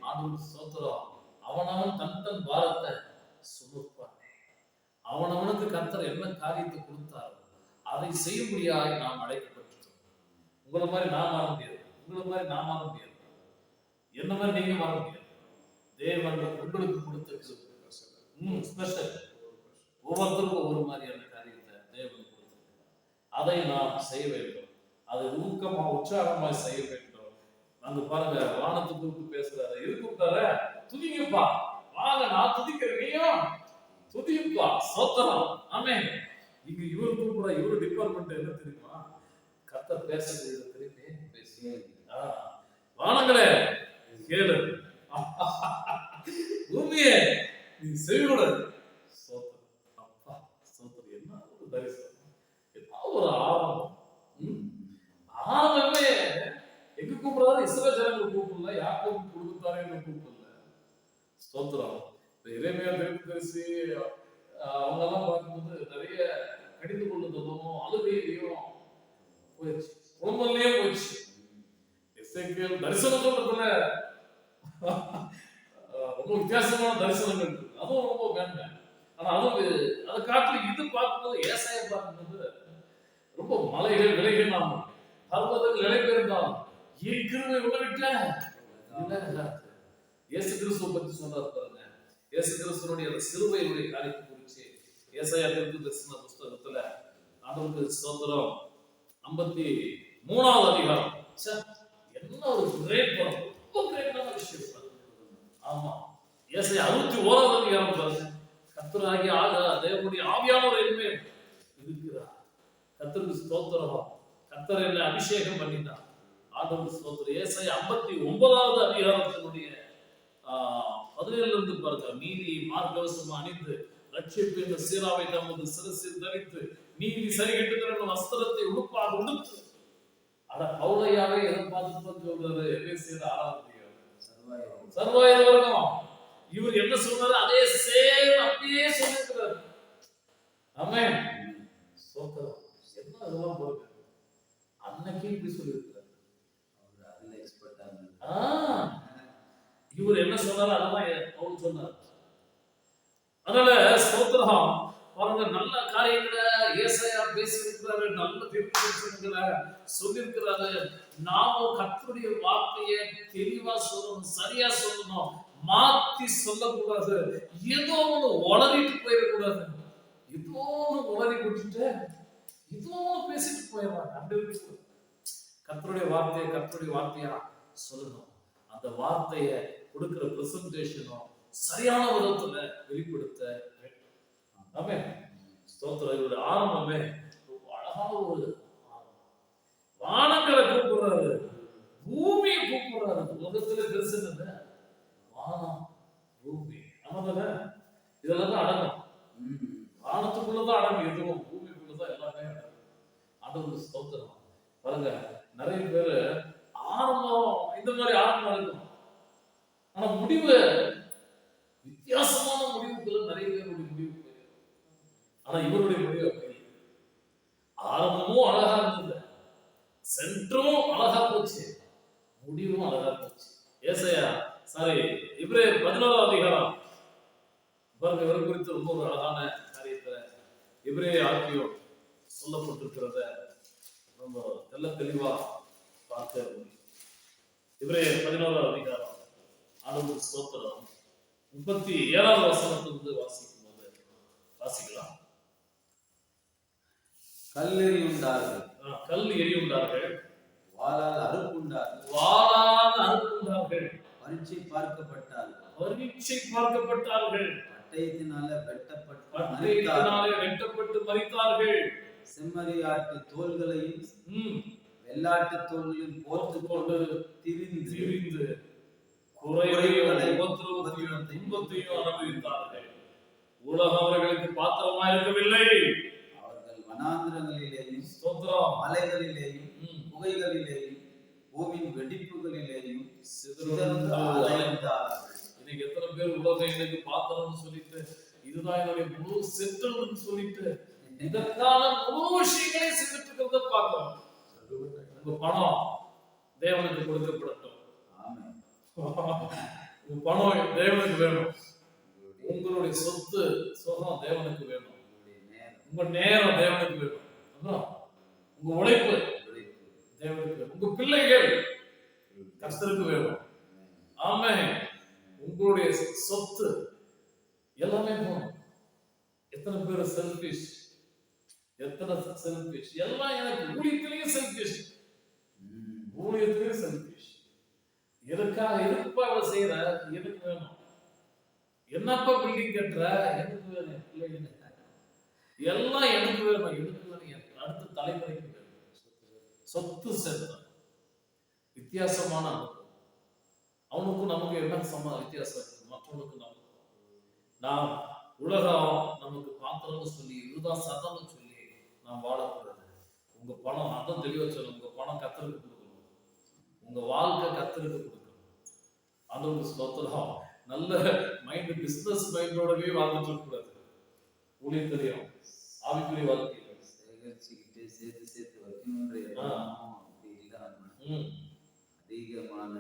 ஆண்டவருக்கு ஸ்தோத்திரம். அவனவன் தன் பாரத்தை சுமப்பான். அவனவனுக்கு கர்த்தர் என்ன காரியத்தை கொடுத்தாரோ அதை செய்யும்படியாக நாம் அழைக்கப்பட்டிருக்கோம். உங்களை மாதிரி நான் மாற முடியாது, உங்களை மாதிரி நான் மாற முடியாது, என்ன மாதிரி நீங்க மாற முடியாது. தேவன் உங்களுக்கு கொடுத்த ஸ்பெஷல். ஒவ்வொருத்தருக்கும் ஒவ்வொரு மாதிரியான காரியத்தை தேவன் கொடுத்திருக்கிறார். அதை நாம் செய்ய வேண்டும். அதை ஊக்கமா உற்சாகமா செய்ய வேண்டும். அங்க பாருங்க, வானத்தை கூப்பிட்டு பேசுறாரு. எது கூப்பிட்டாரு? துதிங்கப்பா, வாங்க நான் துதிக்கிறேன், நீயும் துதிப்பா சோத்திரம். ஆமென். இங்க இவர் கூப்பிடுற இவர் டிபார்ட்மெண்ட் என்ன தெரியுமா? கர்த்தர் பேசுறது திரும்பி பேசி வானங்களே கேளு, பூமியே நீ செவியோட சோத்திரம். அப்பா சோத்திரம், என்ன ஒரு தரிசனம், என்ன ஒரு ஆரம்பம். ஆரம்பமே எங்க கூப்பிடுறாரு? இஸ்ரவேல் ஜனங்கள் கூப்பிடல, யாக்கோபு குடும்பத்தாரே கூப்பிடல. ஸ்தோத்திரம். இந்த இறைமையா தீர்க்கதரிசி அவங்க எல்லாம் பார்க்கும்போது நிறைய கடிந்து கொள்ளுதலும் அழுகையிலையும் போயிடுச்சு, குடும்பம்லயே போயிடுச்சு. எசேக்கியேல் தரிசனம் சொல்றதுல ரொம்ப வித்தியாசமான தரிசனங்கள் இருக்கு, அதுவும் ரொம்ப வேண்டாம். ஆனா அதுவும் அதை காட்டிலும் இது பார்க்கும்போது ஏசாயா பார்க்கும்போது ரொம்ப மலைகள் விலைகள் நாம பர்வதங்கள் நிலைபெயர்ந்தாலும் என் கிருபை உங்ககிட்ட இல்ல. இயேசு கிறிஸ்துவை பத்தி சொல்றாரு பாருங்க. இயேசு கிறிஸ்துவனுடைய அந்த சிலுவையினுடைய காரியத்தை குறிச்சு ஏசாயா தீர்க்கதரிசன புஸ்தகத்துல ஆண்டவருக்கு ஸ்தோத்திரம் 53வது அதிகாரம். என்ன ஒரு கிரேட் படம், ரொம்ப கிரேட்டான விஷயம். ஆமா, ஏசாயா 61வது அதிகாரம் பாருங்க. கர்த்தராகிய தேவனுடைய ஆவியானவர் என்மேல் இருக்கிறார். கர்த்தருக்கு ஸ்தோத்திரம். கர்த்தர் என்னை அபிஷேகம் பண்ணினார். ஆண்டவருக்கு ஸ்தோத்திரம். ஏசாயா 59வது அதிகாரத்தினுடைய 17 இருந்து பாருங்க. நீதி மார்க்கவசம் அணிந்து ரட்சிப்பு என்ற சீராவை தமது சிரசில் தரித்து நீதி சரிகட்டுகிற வஸ்திரத்தை உடுப்பாக உடுத்து. அட பவுலையாவே எதை பார்த்து சொல்றாரு? எபேசியர் 6வது அதிகாரம் சர்வாயுத வர்க்கம். இவர் என்ன சொல்றாரு? அதே சேம் அப்படியே சொல்லிருக்கிறார். ஆமென். ஸ்தோத்திரம். என்ன அதெல்லாம் பாருங்க, அன்னைக்கு இப்படி சொல்லியிருக்கிறார். அவர் அதுல எக்ஸ்பர்ட்டா இருந்தார். இவர் என்ன சொன்னாரு அதான் பவுல் சொன்னார். அதனால ஸ்தோத்திரம் பாருங்க, நல்ல காரியங்களை ஏசாயா பேசியிருக்கிறாரு, நல்ல தீர்க்கதரிசனங்களை சொல்லியிருக்கிறாரு. நாமும் கர்த்தருடைய வார்த்தையை தெளிவா சொல்லணும், சரியா சொல்லணும், மாத்தி சொல்லக்கூடாது. ஏதோ ஒண்ணு உளறிட்டு போயிடக்கூடாது. ஏதோ ஒண்ணு உளறி கொடுத்துட்டு ஏதோ பேசிட்டு போயிடலாம். அப்படி இருக்கு. கர்த்தருடைய வார்த்தையா சொல்லணும். அந்த வார்த்தையை கொடுக்கிற பிரசன்டேஷனும் சரியான விதத்துல வெளிப்படுத்த வேண்டும். ஆமென். ஸ்தோத்திரம். இவருடைய ஆரம்பமே ரொம்ப அழகான ஒரு வானங்களை கூப்பிடுறாரு, பூமியை கூப்பிடுறாரு. உலகத்துல பெருசுன்னு வானம் பூமி ஆமாதானே? இதெல்லாம் தான் அடங்கும். வானத்துக்குள்ளதான் அடங்கும், எதுவும் பூமிக்குள்ளதான் எல்லாமே அடங்கும். ஆண்டவருக்கு ஸ்தோத்திரம். பாருங்க, நிறைய பேரு ஆரம்பம் இந்த மாதிரி ஆரம்பம் இருக்கும், ஆனா முடிவு வித்தியாசமான முடிவுகள் நிறைய பேருடைய முடிவு. ஆனா இவருடைய முடிவு அப்படி ஆரம்பமும் அழகா இருந்தது, சென்றும் அழகா போச்சு, முடிவும் அழகா போச்சு. ஏசாயா எபிரேயர் 11வது அதிகாரம் பாருங்க. இவரை குறித்து ரொம்ப ஒரு அழகான காரியத்தை எபிரேய ஆக்கியோம் சொல்லப்பட்டிருக்கிறத ரொம்ப தெளிவா பார்க்க முடியும். எபிரேயர் 11வது அதிகாரம் ஆண்டவருக்கு ஸ்தோத்திரம் 37வது வசனத்திலிருந்து வாசிக்கும் போது வாசிக்கலாம். கல் எறியுண்டார்கள், வாளால் அறுப்புண்டார்கள், பரீட்சை பார்க்கப்பட்டார்கள், பட்டயத்தினாலே வெட்டப்பட்டு மரித்தார்கள், செம்மறி ஆட்டு தோள்களையும் வெள்ளாட்டு தோள்களையும் போர்த்து கொண்டு திரிந்து குறைவையும் துன்பத்தையும் அனுபவித்தார்கள். உலகம் அவர்களுக்கு பாத்திரமாயிருக்கவில்லை. அவர்கள் வனாந்திரங்களிலேயும் மலைகளிலேயும் குகைகளிலேயும் பூமியின் வெடிப்புகளிலேயும் சிதறந்து அலைந்தார்கள். இன்னைக்கு எத்தனை பேர் உலகம் எனக்கு பாத்திரம்னு சொல்லிட்டு, இதுதான் என்னுடைய முழு செட்டல்னு சொல்லிட்டு இதற்கான முழு விஷயங்களை செய்துட்டு இருக்கிறத பார்க்கிறோம். உங்க பணம் தேவனுக்கு கொடுக்கப்படட்டும். உங்க பணம் தேவனுக்கு வேணும். உங்களுடைய சொத்து சுகம் தேவனுக்கு வேணும். உங்க நேரம் தேவனுக்கு வேணும். உங்க உழைப்பு தேவனுக்கு வேணும். உங்க பிள்ளைகள் கர்த்தருக்கு வேணும். ஆமென். உங்களுடைய சொத்து எல்லாமே போகணும். எத்தனை பேர் செல்ஃபிஷ், எல்லாம் எனக்கு ஊழியத்திலையும் செல்ஃபிஷ், எதுக்காக எதுக்குப்பா இவ்வளவு செய்யற, எதுக்கு வேணும், என்னப்பா பில்டிங் கட்டுற, எனக்கு வேணும் பிள்ளைங்க, எல்லாம் எனக்கு வேணும், எனக்கு வேணும், எனக்கு அடுத்த தலைமுறைக்கு வேணும். சொத்து சேர்த்தான். வித்தியாசமான அனுபவம். அவனுக்கும் நமக்கு என்ன வித்தியாசம் இருக்கு? மற்றவனுக்கு நமக்கு, நாம் உலகம் நமக்கு பாத்திரம்னு சொல்லி இதுதான் சதம்னு சொல்லி நாம் வாழக்கூடாது. உங்க பணம், அதான் தெளிவா சொல்லணும், உங்க பணம் கர்த்தருக்கு கொடுக்கணும், உங்க வாழ்க்கை கர்த்தருக்கு கொடுக்கணும். ஆண்டவருக்கு ஸ்தோத்திரம். நல்ல மைண்ட், பிசினஸ் மைண்டோடவே வாழ்ந்துட்டு இருக்க கூடாது. ஊழியம் தெரியும், ஆவிக்குரிய வாழ்க்கை சேகரிச்சுக்கிட்டு சேர்த்து சேர்த்து வைக்கணுன்ற எண்ணமும் அப்படி இல்லாம அதிகமான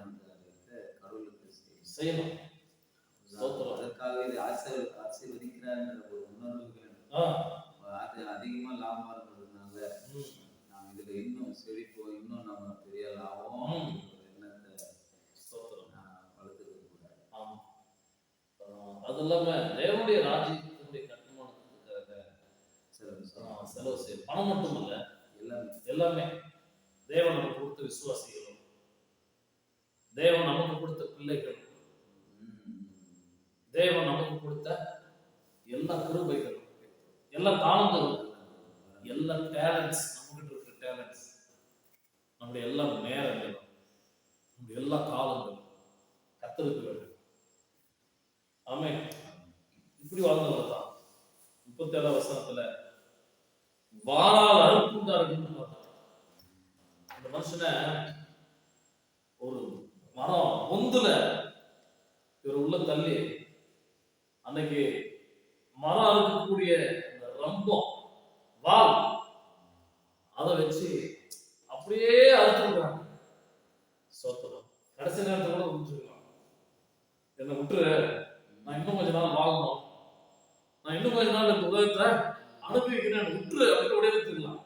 கடவுளுக்கு செய்யணும். அதற்காக இது ஆசீர்வதிக்கிறார்ன்ற ஒரு உணர்வு அது அதிகமா லாபமா இருக்கிறதுனால நாம இதுல இன்னும் செழிப்போம், இன்னும் நம்ம பெரிய லாபம் எண்ணத்தை வளர்த்துக்க கூடாது. அது இல்லாம தேவனுடைய ராஜ்யத்தினுடைய கட்டுமானத்துக்காக செலவு செய்யும். பணம் மட்டும் இல்ல, எல்லாமே தேவன் நமக்கு கொடுத்த விசுவாசிகளும், தேவன் நமக்கு கொடுத்த பிள்ளைகள், தேவன் நமக்கு கொடுத்த எல்லா கிருபைகள், எல்லா தாளங்களும், எல்லா டேலண்ட்ஸ், நம்மகிட்ட இருக்கிற டேலண்ட்ஸ், நம்முடைய எல்லா நேரங்களும், நம்முடைய எல்லா காலங்களும் கர்த்தருக்கு வேண்டும். ஆமென். இப்படி வாழ்ந்தவர் தான் 37 வசனத்துல வாரால் அறுப்புண்டார்கள். அந்த மனுஷனை ஒரு மரம் பொந்துல இவர் உள்ள தள்ளி, அன்னைக்கு மரம் இருக்கக்கூடிய ரம்பம் வால் அதை வச்சு அப்படியே அறுத்துருக்காங்க. சோத்திரம். கடைசி நேரத்தை கூட விட்டுருக்கலாம், என்னை விட்டுரு, நான் இன்னும் கொஞ்ச நாள் வாழணும், நான் இன்னும் கொஞ்ச நாள் இந்த உலகத்தை அனுபவிக்கிறேன், விட்டுரு அப்படி உடையலாம்.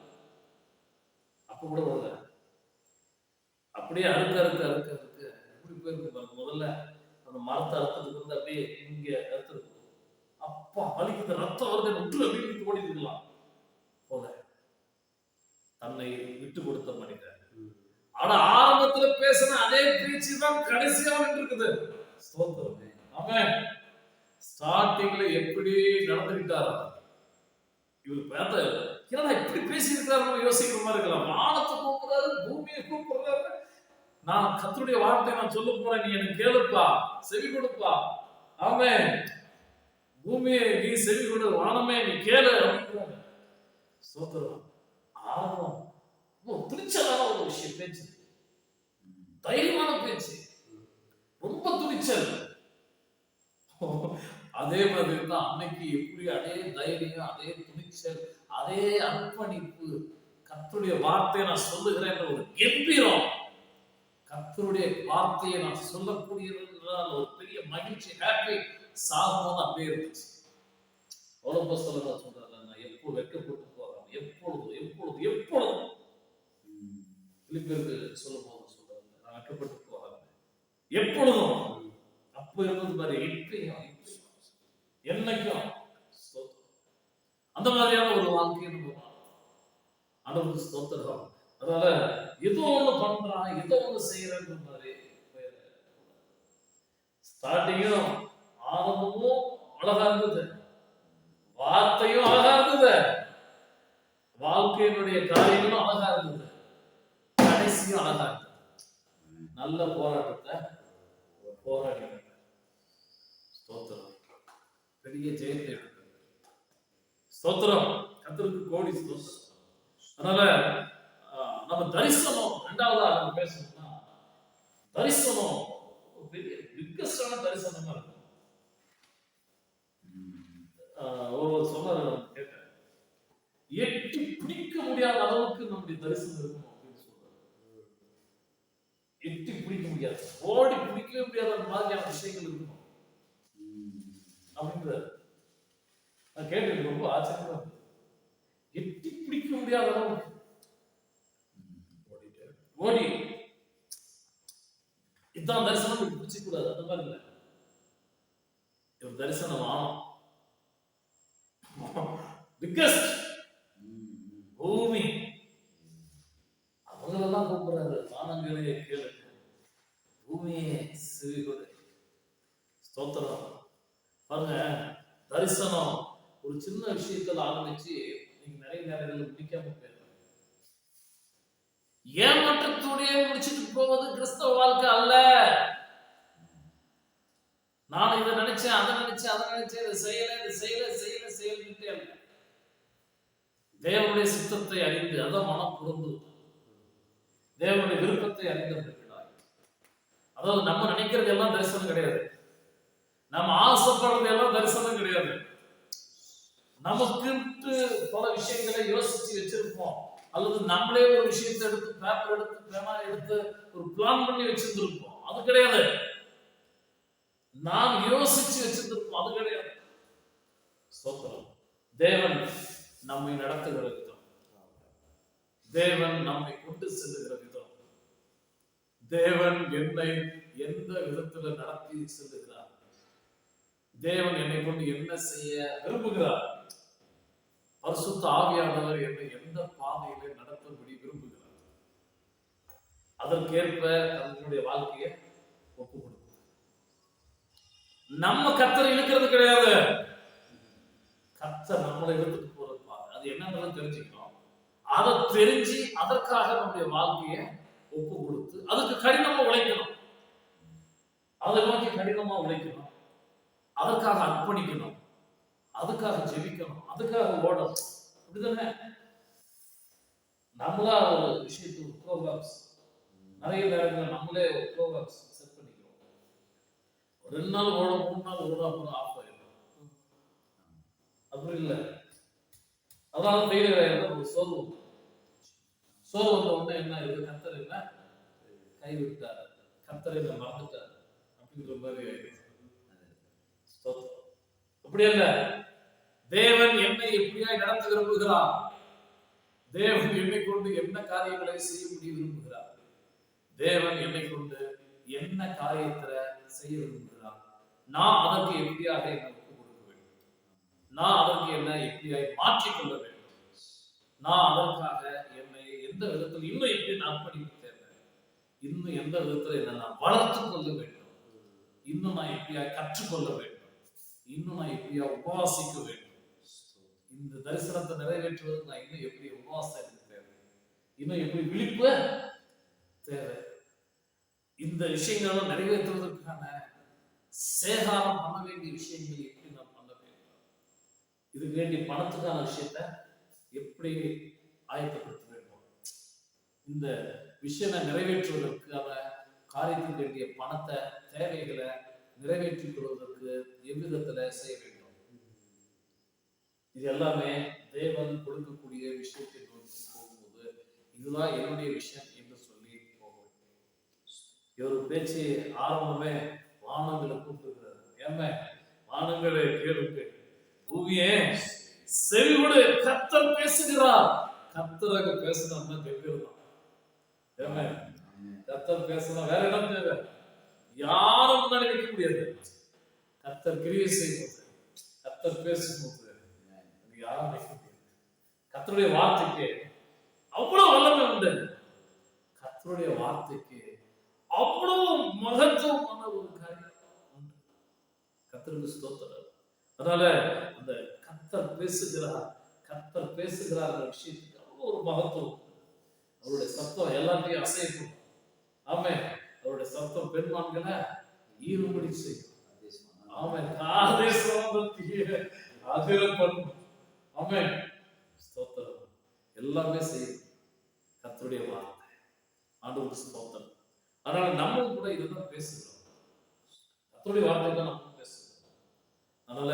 அப்ப கூட வரல, அப்படியே அறுக்க அறுக்க அறுக்க அறுக்க எப்படி போயிருக்கு பாருங்க. முதல்ல அந்த மரத்தை அறுத்ததுக்கு வந்து அப்படியே இங்க அறுத்துருக்கு, அப்பா வலிக்குது, ரத்தம் வருது, விட்டுரு அப்படின்னு ஓடி இருக்கலாம் போல. தன்னை விட்டு கொடுத்த மனிதன். ஆனா ஆரம்பத்துல பேசின அதே பேச்சு தான் கடைசியா இருக்குது. ஆமென். ஸ்டார்டிங்ல எப்படி நடந்துக்கிட்டாரா இவர் பார்த்த, ஏன்னா இப்படி பேசியிருக்காரு யோசிக்கிற மாதிரி இருக்கலாம். வானத்தை கூப்பிடுறாரு, பூமியை கூப்பிடுறாரு, நான் கர்த்தருடைய வார்த்தையை நான் சொல்ல போறேன், நீ எனக்கு கேளுப்பா, செவி கொடுப்பா. ஆமென். பூமியை நீ செவி கொடு, வானமே நீ கேளு அப்படிங்கிறாங்க. ஸ்தோத்திரம். ஆரம்பம் துணிச்சலான ஒரு விஷயம், பேச்சு, தைரியமான பேச்சு, ரொம்ப துணிச்சல். அதே மாதிரி தான் அன்னைக்கு எப்படி அதே தைரியம், அதே துணிச்சல், அதே அர்ப்பணிப்பு, கர்த்தருடைய வார்த்தையை நான் சொல்லுகிறேன் ஒரு கம்பீரம், கர்த்தருடைய வார்த்தையை நான் சொல்லக்கூடிய ஒரு பெரிய மகிழ்ச்சி, ஹாப்பி, சாகும்போது அப்படியே இருந்துச்சு. அவ்வளவு சொல்றாங்க, நான் எப்போ வெட்கப்பட்டு போறேன், எப்பொழுது எப்பொழுது எப்பொழுதும் பிலிப்பியருக்கு சொல்லும் போது சொல்றாங்க, நான் வெட்கப்பட்டு போறேன் எப்பொழுதும். அப்ப இருந்தது மாதிரி இப்பயும் என்னைக்கும் அந்த மாதிரியான ஒரு வாழ்க்கையை நம்ம ஆண்டவருக்கு ஸ்தோத்திரம். அதனால ஏதோ ஒண்ணு பண்றான், ஏதோ ஒண்ணு செய்யறன்ற மாதிரி ஸ்டார்டிங்கும் ஆரம்பமும் அழகா இருந்தது, வார்த்தையும் அழகா இருந்தது, வாழ்க்கையினுடைய காரியங்களும் அழகா இருந்தது, கடைசியும் அழகா இருந்தது. நல்ல போராட்டத்தை போராடி ஸ்தோத்திரம், பெரிய ஜெயத்தை ஸ்தோத்திரம், கர்த்தருக்கு கோடி ஸ்தோத்திரம். அதனால நம்ம தரிசனம் ரெண்டாவதா நம்ம பேசணும்னா, தரிசனம் பெரிய பிக்கஸ்டான தரிசனமா இருக்கும். ஒருவர் சொன்னார், கேட்டேன், எட்டி பிடிக்க முடியாத அளவுக்கு நம்முடைய தரிசனம் இருக்கும் அப்படின்னு சொல்றாரு. எட்டி பிடிக்க முடியாது, ஓடி பிடிக்கவே முடியாத மாதிரியான விஷயங்கள் இருக்கும் அப்படின்றாரு. நான் கேட்டு ரொம்ப ஆச்சரியமா, எட்டி பிடிக்க முடியாத அளவுக்கு ஓடி, இதான் தரிசனம், பிடிச்ச கூடாது அந்த மாதிரி இல்லை. ஒரு தரிசனம் ஆணும், பிக்கஸ்ட் பூமி, அவங்களெல்லாம் கூப்பிடுறாரு, வானங்களே கேளு, பூமியே செவி கொடு. ஸ்தோத்திரம். தரிசனம் ஒரு சின்ன விஷயத்துல ஆரம்பிச்சு நீங்க நிறைய நேரங்களில் முடிக்காம போயிடும். ஏமாற்றத்தோடைய முடிச்சுட்டு போவது கிறிஸ்தவ வாழ்க்கை அல்ல. நான் இதை நினைச்சேன், அதை நினைச்சேன், இதை செய்யல அல்ல. தேவனுடைய சித்தத்தை அறிந்து, அதான் மனம் பொருந்து, தேவனுடைய விருப்பத்தை அறிந்திருக்கிறார். அதாவது நம்ம நினைக்கிறது எல்லாம் தரிசனம் கிடையாது, நம்ம ஆசைப்படுறது எல்லாம் தரிசனம் கிடையாது. நமக்கு பல விஷயங்களை யோசிச்சு வச்சிருப்போம், அல்லது நம்மளே ஒரு விஷயத்தை எடுத்து பேப்பர் எடுத்து பேனா எடுத்து ஒரு பிளான் பண்ணி வச்சிருந்திருப்போம். அது கிடையாது. நாம் யோசிச்சு வச்சிருந்திருப்போம், அது கிடையாது. ஸ்தோத்திரம். தேவன் நம்மை நடத்துகிற விதம், தேவன் நம்மை கொண்டு செல்லுகிற விதம், தேவன் என்னை எந்த விதத்துல நடத்தி செல்லுகிறார், தேவன் என்னை கொண்டு என்ன செய்ய விரும்புகிறார், பரிசுத்த ஆவியானவர் என்னை எந்த பாதையில நடத்தும்படி விரும்புகிறார், அதற்கேற்ப தன்னுடைய வாழ்க்கையை ஒப்பு கொடுக்கும். நம்ம கர்த்தரை இழுக்கிறது கிடையாது, கர்த்தர் நம்மளை இழுத்துட்டு போறது பாரு. அது என்னன்னு தெரிஞ்சுக்கணும். அதை தெரிஞ்சு அதற்காக நம்முடைய வாழ்க்கையை ஒப்பு கொடுத்து அதுக்கு கடினமா உழைக்கணும், அதை நோக்கி கடினமா உழைக்கணும், அதற்காக அர்ப்பணிக்கணும், அதுக்காக ஜெபிக்கணும், அதுக்காக ஓடணும். அப்படிதானே? நம்மளா ஒரு விஷயத்துக்கு ப்ரோக்ராம்ஸ் நிறைய நேரங்கள் நம்மளே ஒரு ப்ரோக்ராம்ஸ் செட் பண்ணிக்கிறோம். 2 நாள் ஓடும், 3 நாள் ஓடும், அப்புறம் ஆஃப் ஆயிடும். அப்படி இல்லை. அதனால ஃபெயிலியர் ஒரு சோர்வு வந்த உடனே என்ன இது, கர்த்தர் என்ன கைவிட்டார், கர்த்தர் என்ன மறந்துட்டார் அப்படிங்கிற மாதிரி ஆயிடுச்சு. அப்படி அல்ல. தேவன் என்னை எப்படியாய் நடத்த விரும்புகிறார், தேவன் என்னை கொண்டு என்ன காரியங்களை செய்ய விரும்புகிறார், தேவன் என்னை கொண்டு என்ன காரியத்தை செய்ய விரும்புகிறார், நான் அதற்கு எப்படியாக என்னை ஒப்புக் கொடுக்க வேண்டும், நான் அதற்கு என்ன எப்படியாய் மாற்றிக்கொள்ள வேண்டும், நான் அதற்காக என்னை எந்த விதத்தில் இன்னும் எப்படி நான் அர்ப்பணிக்க தேவை, இன்னும் எந்த விதத்தில் என்ன நான் வளர்த்துக் கொள்ள வேண்டும், இன்னும் நான் எப்படியாய் கற்றுக்கொள்ள வேண்டும், இன்னும் நான் எப்படியா உபவாசிக்க வேண்டும், இந்த தரிசனத்தை நிறைவேற்றுவதற்கு நான் இன்னும் எப்படி உபவாசம் தேவை, இன்னும் எப்படி விழிப்பு தேவை, இந்த விஷயங்களும் நிறைவேற்றுவதற்கான சேகாரம் பண்ண வேண்டிய விஷயங்கள் எப்படி நான் பண்ண வேண்டும், இதுக்கு வேண்டிய பணத்துக்கான விஷயத்த எப்படி ஆயத்தப்படுத்த வேண்டும், இந்த விஷயத்தை நிறைவேற்றுவதற்கான காரியத்துக்கு வேண்டிய பணத்தை தேவைகளை நிறைவேற்றிக் கொள்வதற்கு எவ்விதத்துல செய்ய வேண்டும், இது எல்லாமே தேவன் கொடுக்கக்கூடிய விஷயத்தை நோக்கி போகும்போது இதுதான் என்னுடைய விஷயம் என்று சொல்லி போகும். இவர் பேச்சு ஆரம்பமே வானங்களை கூப்பிடுகிறார். ஏமே வானங்களே கேளுங்க, பூமியே செவிகொடு, கர்த்தர் பேசுகிறார். கர்த்தராக பேசினா கேட்கிறோம். ஏமே கர்த்தர் பேசினா வேற இடம் தேவை, யாரும் நினைக்க முடியாது. கர்த்தர் கிரியை செய்யும்போது, கர்த்தர் பேசும்போது யாரும் நினைக்க முடியாது. கர்த்தருடைய வார்த்தைக்கு அவ்வளவு வல்லமை உண்டு, கர்த்தருடைய வார்த்தைக்கு அவ்வளவு மகத்துவமான ஒரு காரியம் உண்டு. கர்த்தருக்கு ஸ்தோத்திரம். அதனால அந்த கர்த்தர் பேசுகிறார் விஷயத்துக்கு அவ்வளவு ஒரு மகத்துவம். அவருடைய சத்தம் எல்லாத்தையும் அசைக்கும். ஆமே, அவருடைய சத்தம் பெண்மான்களை ஈரும்படி செய்யும். ஆமே, பண்ணும். ஆமே, ஸ்தோத்திரம். எல்லாமே செய்யும் கர்த்தருடைய வார்த்தை. ஆண்டவருக்கு ஸ்தோத்திரம். அதனால நம்ம கூட இதுதான் பேசுகிறோம், கர்த்தருடைய வார்த்தை தான் நம்ம பேசுகிறோம். அதனால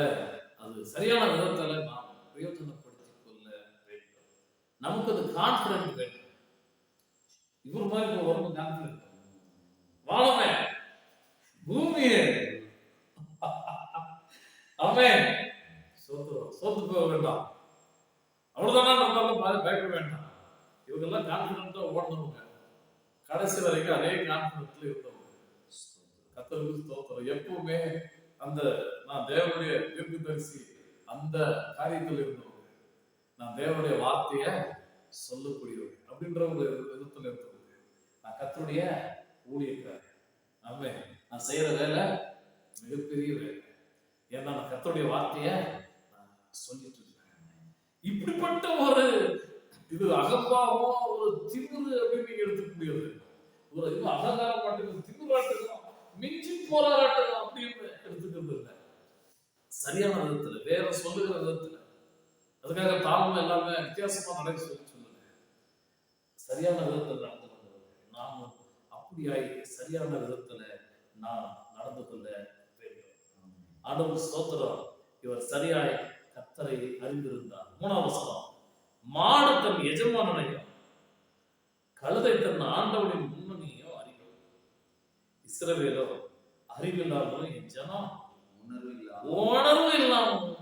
அது சரியான விதத்துல நாம் பிரயோஜனப்படுத்திக் கொள்ள வேண்டும். நமக்கு அது கான்பிடன்ட் வேண்டும். இவர் மாதிரி வரும் கான்பிடன்ட். வாழமே பூமியே, ஆமென். சோத்து போக வேண்டாம், அவ்வளவுதானா நம்ம பயப்பட வேண்டாம். இவங்கெல்லாம் கான்பிடன்ட்டா ஓடணுங்க, கடைசி வரைக்கும் அதே கான்பிடன்ட்ல இருந்தவங்க. கர்த்தருக்கு ஸ்தோத்திரம். எப்பவுமே அந்த நான் தேவனுடைய தீர்க்கதரிசி அந்த காரியத்தில் இருந்தவங்க, நான் தேவனுடைய வார்த்தைய சொல்லக்கூடியவங்க அப்படின்ற ஒரு விதத்துல இருந்தவங்க. நான் கர்த்தருடைய ஊழியக்காரர். ஆமென். நான் செய்யற வேலை மிகப்பெரிய வேலை. ஏன்னா நான் கர்த்தருடைய வார்த்தைய சொல்லிட்டு இருக்காங்க. இப்படிப்பட்ட ஒரு இது அகம்பாவம், ஒரு திமிரு அப்படின்னு நீங்க எடுத்துக்க முடியாது. ஒரு இது அகங்காரமாட்டுக்கும் திமிராட்டுக்கும் மிஞ்சி போராட்டம் அப்படின்னு எடுத்துக்கிறது இல்லை. சரியான விதத்துல, வேற சொல்லுகிற விதத்துல. அதுக்காக தாழ்மை எல்லாமே வித்தியாசமா நடக்க சொல்லி சொல்லுங்க. சரியான விதத்துல நடந்து கொண்டவர்கள் நாமும் அப்படியாய் சரியான விதத்துல நான் நடந்து கொள்ள வேண்டும். ஆண்டவர் ஸ்தோத்திரம். இவர் சரியாய் கர்த்தரை அறிந்திருந்தார். 3ஆம் வசனம், மாடு தன் எஜமானனையும் கழுதை தன் ஆண்டவனின் முன்னணியையும் அறியும். இஸ்ரவேலோ அறிவில்லாமலும் என் ஜனம் உணர்வு இல்லாமலும்.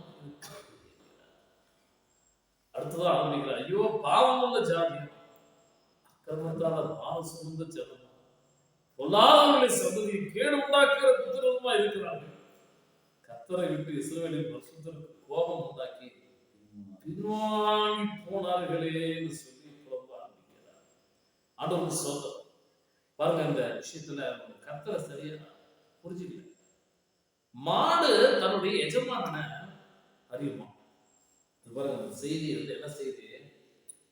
அடுத்ததான் ஆரம்பிக்கிறார். ஐயோ பாவமுள்ள ஜாதி, அக்கிரமத்தால பாவம் சுமந்த ஜனம், பொல்லாதவர்களை சந்ததியை கேடு உண்டாக்குகிற புத்திரமா இருக்கிறார்கள். கர்த்தரை விட்டு இஸ்ரவேலின் பரிசுத்தருக்கு கோபம் உண்டாக்கி பின்வாங்கி போனார்களேன்னு சொல்லி புலம்ப ஆரம்பிக்கிறார். ஆண்டவருக்கு சோதனை. பாருங்க, இந்த விஷயத்துல கர்த்தரை சரியா புரிஞ்சுக்கல. மாடு தன்னுடைய எஜமானனை அறியுமா? பாருங்க, இந்த செய்தி வந்து என்ன செய்தி,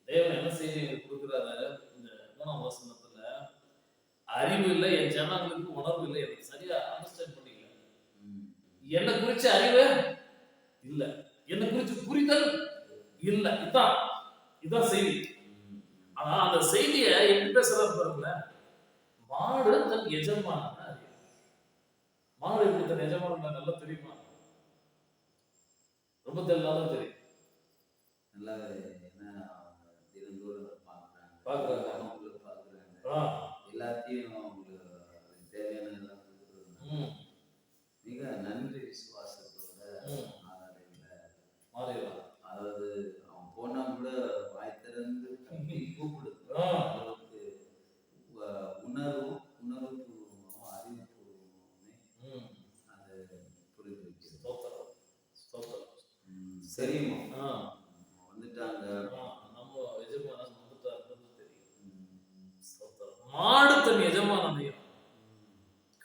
தேவன் என்ன செய்தி கொடுக்குறாரு இந்த 3ஆம் வசனத்துல. அறிவு இல்லை, என் ஜனங்களுக்கு உணர்வு இல்லை. எனக்கு சரியா அண்டர்ஸ்டாண்ட் பண்ணிக்கல. என்ன குறிச்ச அறிவு இல்ல, என்ன குறிச்சு புரிதல் இல்ல. இதான் செய்தி. ஆனா அந்த செய்தியை எப்படி பேசுறாரு பாருங்கள. மாடு தன் எஜமான அறிவு. மாடு எப்படி தன் எஜமான நல்லா தெரியுமா? ரொம்ப தெரியலாம் தெரியும். நல்லா என்ன தினந்தோறும் பாக்குறாங்க, எல்லாத்தையும் அவங்களுக்கு தேவையான எல்லாம் கொடுக்குறாங்க. மிக நன்றி விசுவாசத்தோட மாறிடலாம். அதாவது அவன் போனா கூட வாய் திறந்து கூப்பிடுது. அளவுக்கு உணர்வுபூர்வமும் அறிவுபூர்வமுமே அதை புரிந்து சரியுமா வந்துட்டாங்க. நம்ம எஜமான வந்துட்டாருன்னு தெரியும். மாடு தன் எஜமானனையும்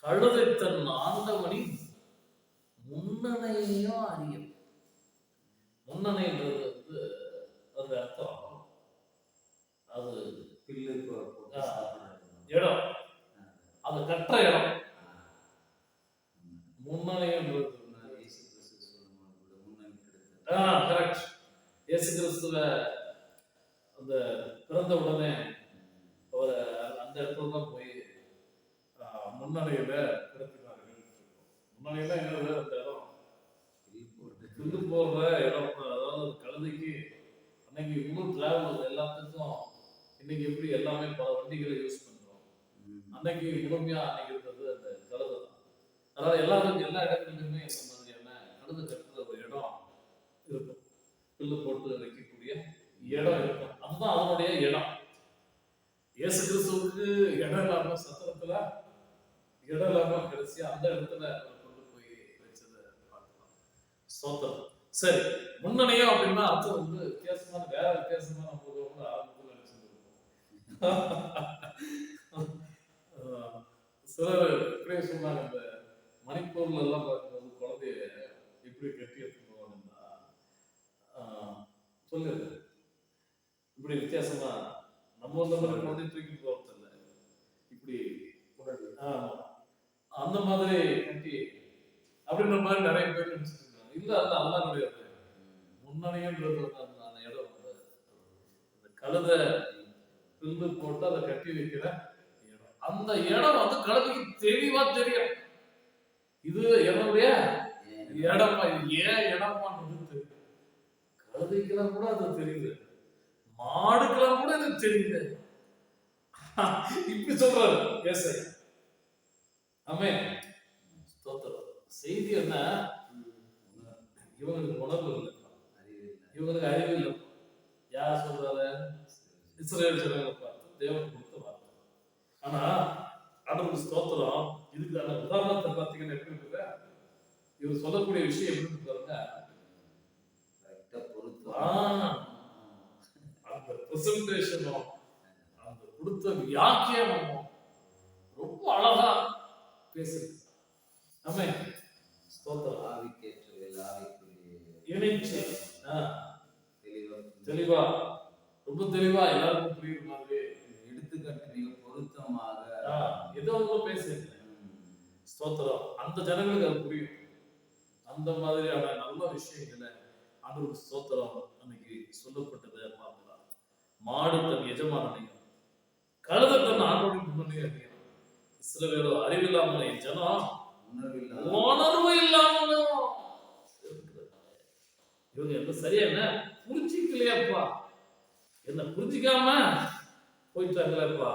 கழுதை தன் ஆண்டவனின் முன்னணையையும் அறியும். முன்னணைன்றது வந்து அது அர்த்தம், அது பில்லு இடம், அது கற்ற இடம். முன்னணைன்றது கரெக்ட். இயேசு கிறிஸ்துவ அந்த பிறந்த உடனே அவரை அந்த இடத்துல தான் போய் முன்னணியில பிறப்பினார்கள். முன்னணியில என்னது? அந்த இடம் பில்லு போடுற இடம். அதாவது கழுதைக்கு அன்னைக்கு உள்ளூர் டிராவல் எல்லாத்துக்கும் இன்னைக்கு எப்படி எல்லாமே பல வண்டிகளை யூஸ் பண்றோம், அன்னைக்கு முழுமையா அன்னைக்கு இருந்தது அந்த கழுதை தான். அதாவது எல்லாத்துக்கும் எல்லா இடங்களிலுமே இந்த மாதிரியான கழுதை கட்டுற ஒரு இடம் இருக்கும். பில்லு போட்டு வைக்கக்கூடிய இடம் இருக்கும். அதுதான் அதனுடைய இடம். இயேசு கிறிஸ்துவுக்கு இடம் இல்லாம சத்திரத்துல இடம் இல்லாம கடைசி அந்த இடத்துல கொண்டு போய் வச்சதை பார்க்கலாம். ஸ்தோத்திரம். சரி, முன்னணியும் அப்படின்னா அர்த்தம் வந்து வித்தியாசமான வேற வித்தியாசமான போதும் ஆரம்பத்தில் நினைச்சிருக்கோம். சிலர் இப்படியே சொன்னாங்க, இந்த மணிப்பூர்ல எல்லாம் பார்க்கும்போது குழந்தைய இப்படி கட்டி எடுத்துட்டு போவாங்கன்னா சொல்லுது இப்படி வித்தியாசமா. நம்ம ஊர்ல குழந்தை தூக்கி போறது இல்லை, இப்படி அந்த மாதிரி கட்டி அப்படின்ற மாதிரி நிறைய பேர் நினைச்சிட்டு இருக்காங்க. இல்ல, அது அதெல்லாம் கிடையாது. முன்னணின்றது அந்த இடம் வந்து அந்த கழுதை பில்லு போட்டு அதை கட்டி வைக்கிற இடம். அந்த இடம் வந்து கழுதைக்கு தெளிவா தெரியும், இது என்னுடைய இடமா, இது ஏன் இடமான்றது தெரியும். கழுதைக்கெல்லாம் கூட அது தெரியுது, மாடுக்கெல்லாம் கூட இது தெரியுது. இப்படி சொல்றாரு ஏசாயா. ஆமென். ஸ்தோத்திரம். செய்தி என்ன? இவங்களுக்கு உணர்வு இல்லை, இவங்களுக்கு அறிவு இல்லை. யார் சொல்றாரு? இஸ்ரவேல் ஜனங்களை பார்த்து தேவன் கொடுத்த வார்த்தை. ஆனா ஆண்டவருக்கு ஸ்தோத்திரம். இதுக்கான உதாரணத்தை பார்த்தீங்கன்னா எப்படி இருக்குல்ல, இவர் சொல்லக்கூடிய விஷயம் எப்படி இருக்கு பாருங்க. அந்த பிரசன்டேஷனும் அந்த கொடுத்த வியாக்கியானமும் ரொம்ப அழகா பேசுது. ஆமென். ஸ்தோத்திரம். ஆவிக்கேற்ற ஆவிக்குரிய இணைச்சு தெளிவா, ரொம்ப தெளிவா எல்லாருக்கும் புரியுற மாதிரி எடுத்துக்காட்டு மிக பொருத்தமாக ஏதோ ஒன்று பேசுறேன். ஸ்தோத்திரம். அந்த ஜனங்களுக்கு அது புரியும். அந்த மாதிரியான நல்ல விஷயங்களை ஆண்டவருக்கு ஸ்தோத்திரம் அன்னைக்கு சொல்லப்பட்டதை பார்க்கலாம். மாடு தன் எஜமானனையும் கழுதை தன் ஆண்டோடைய முன்னணியும் அறியும். இஸ்ரவேலோ அறிவில்லாமல் என் ஜனம் உணர்வு இல்லாமலும் இவங்க என்ன சரியா என்ன புரிஞ்சிக்கலையாப்பா, என்ன புரிஞ்சிக்காம போயிட்டாங்களேப்பா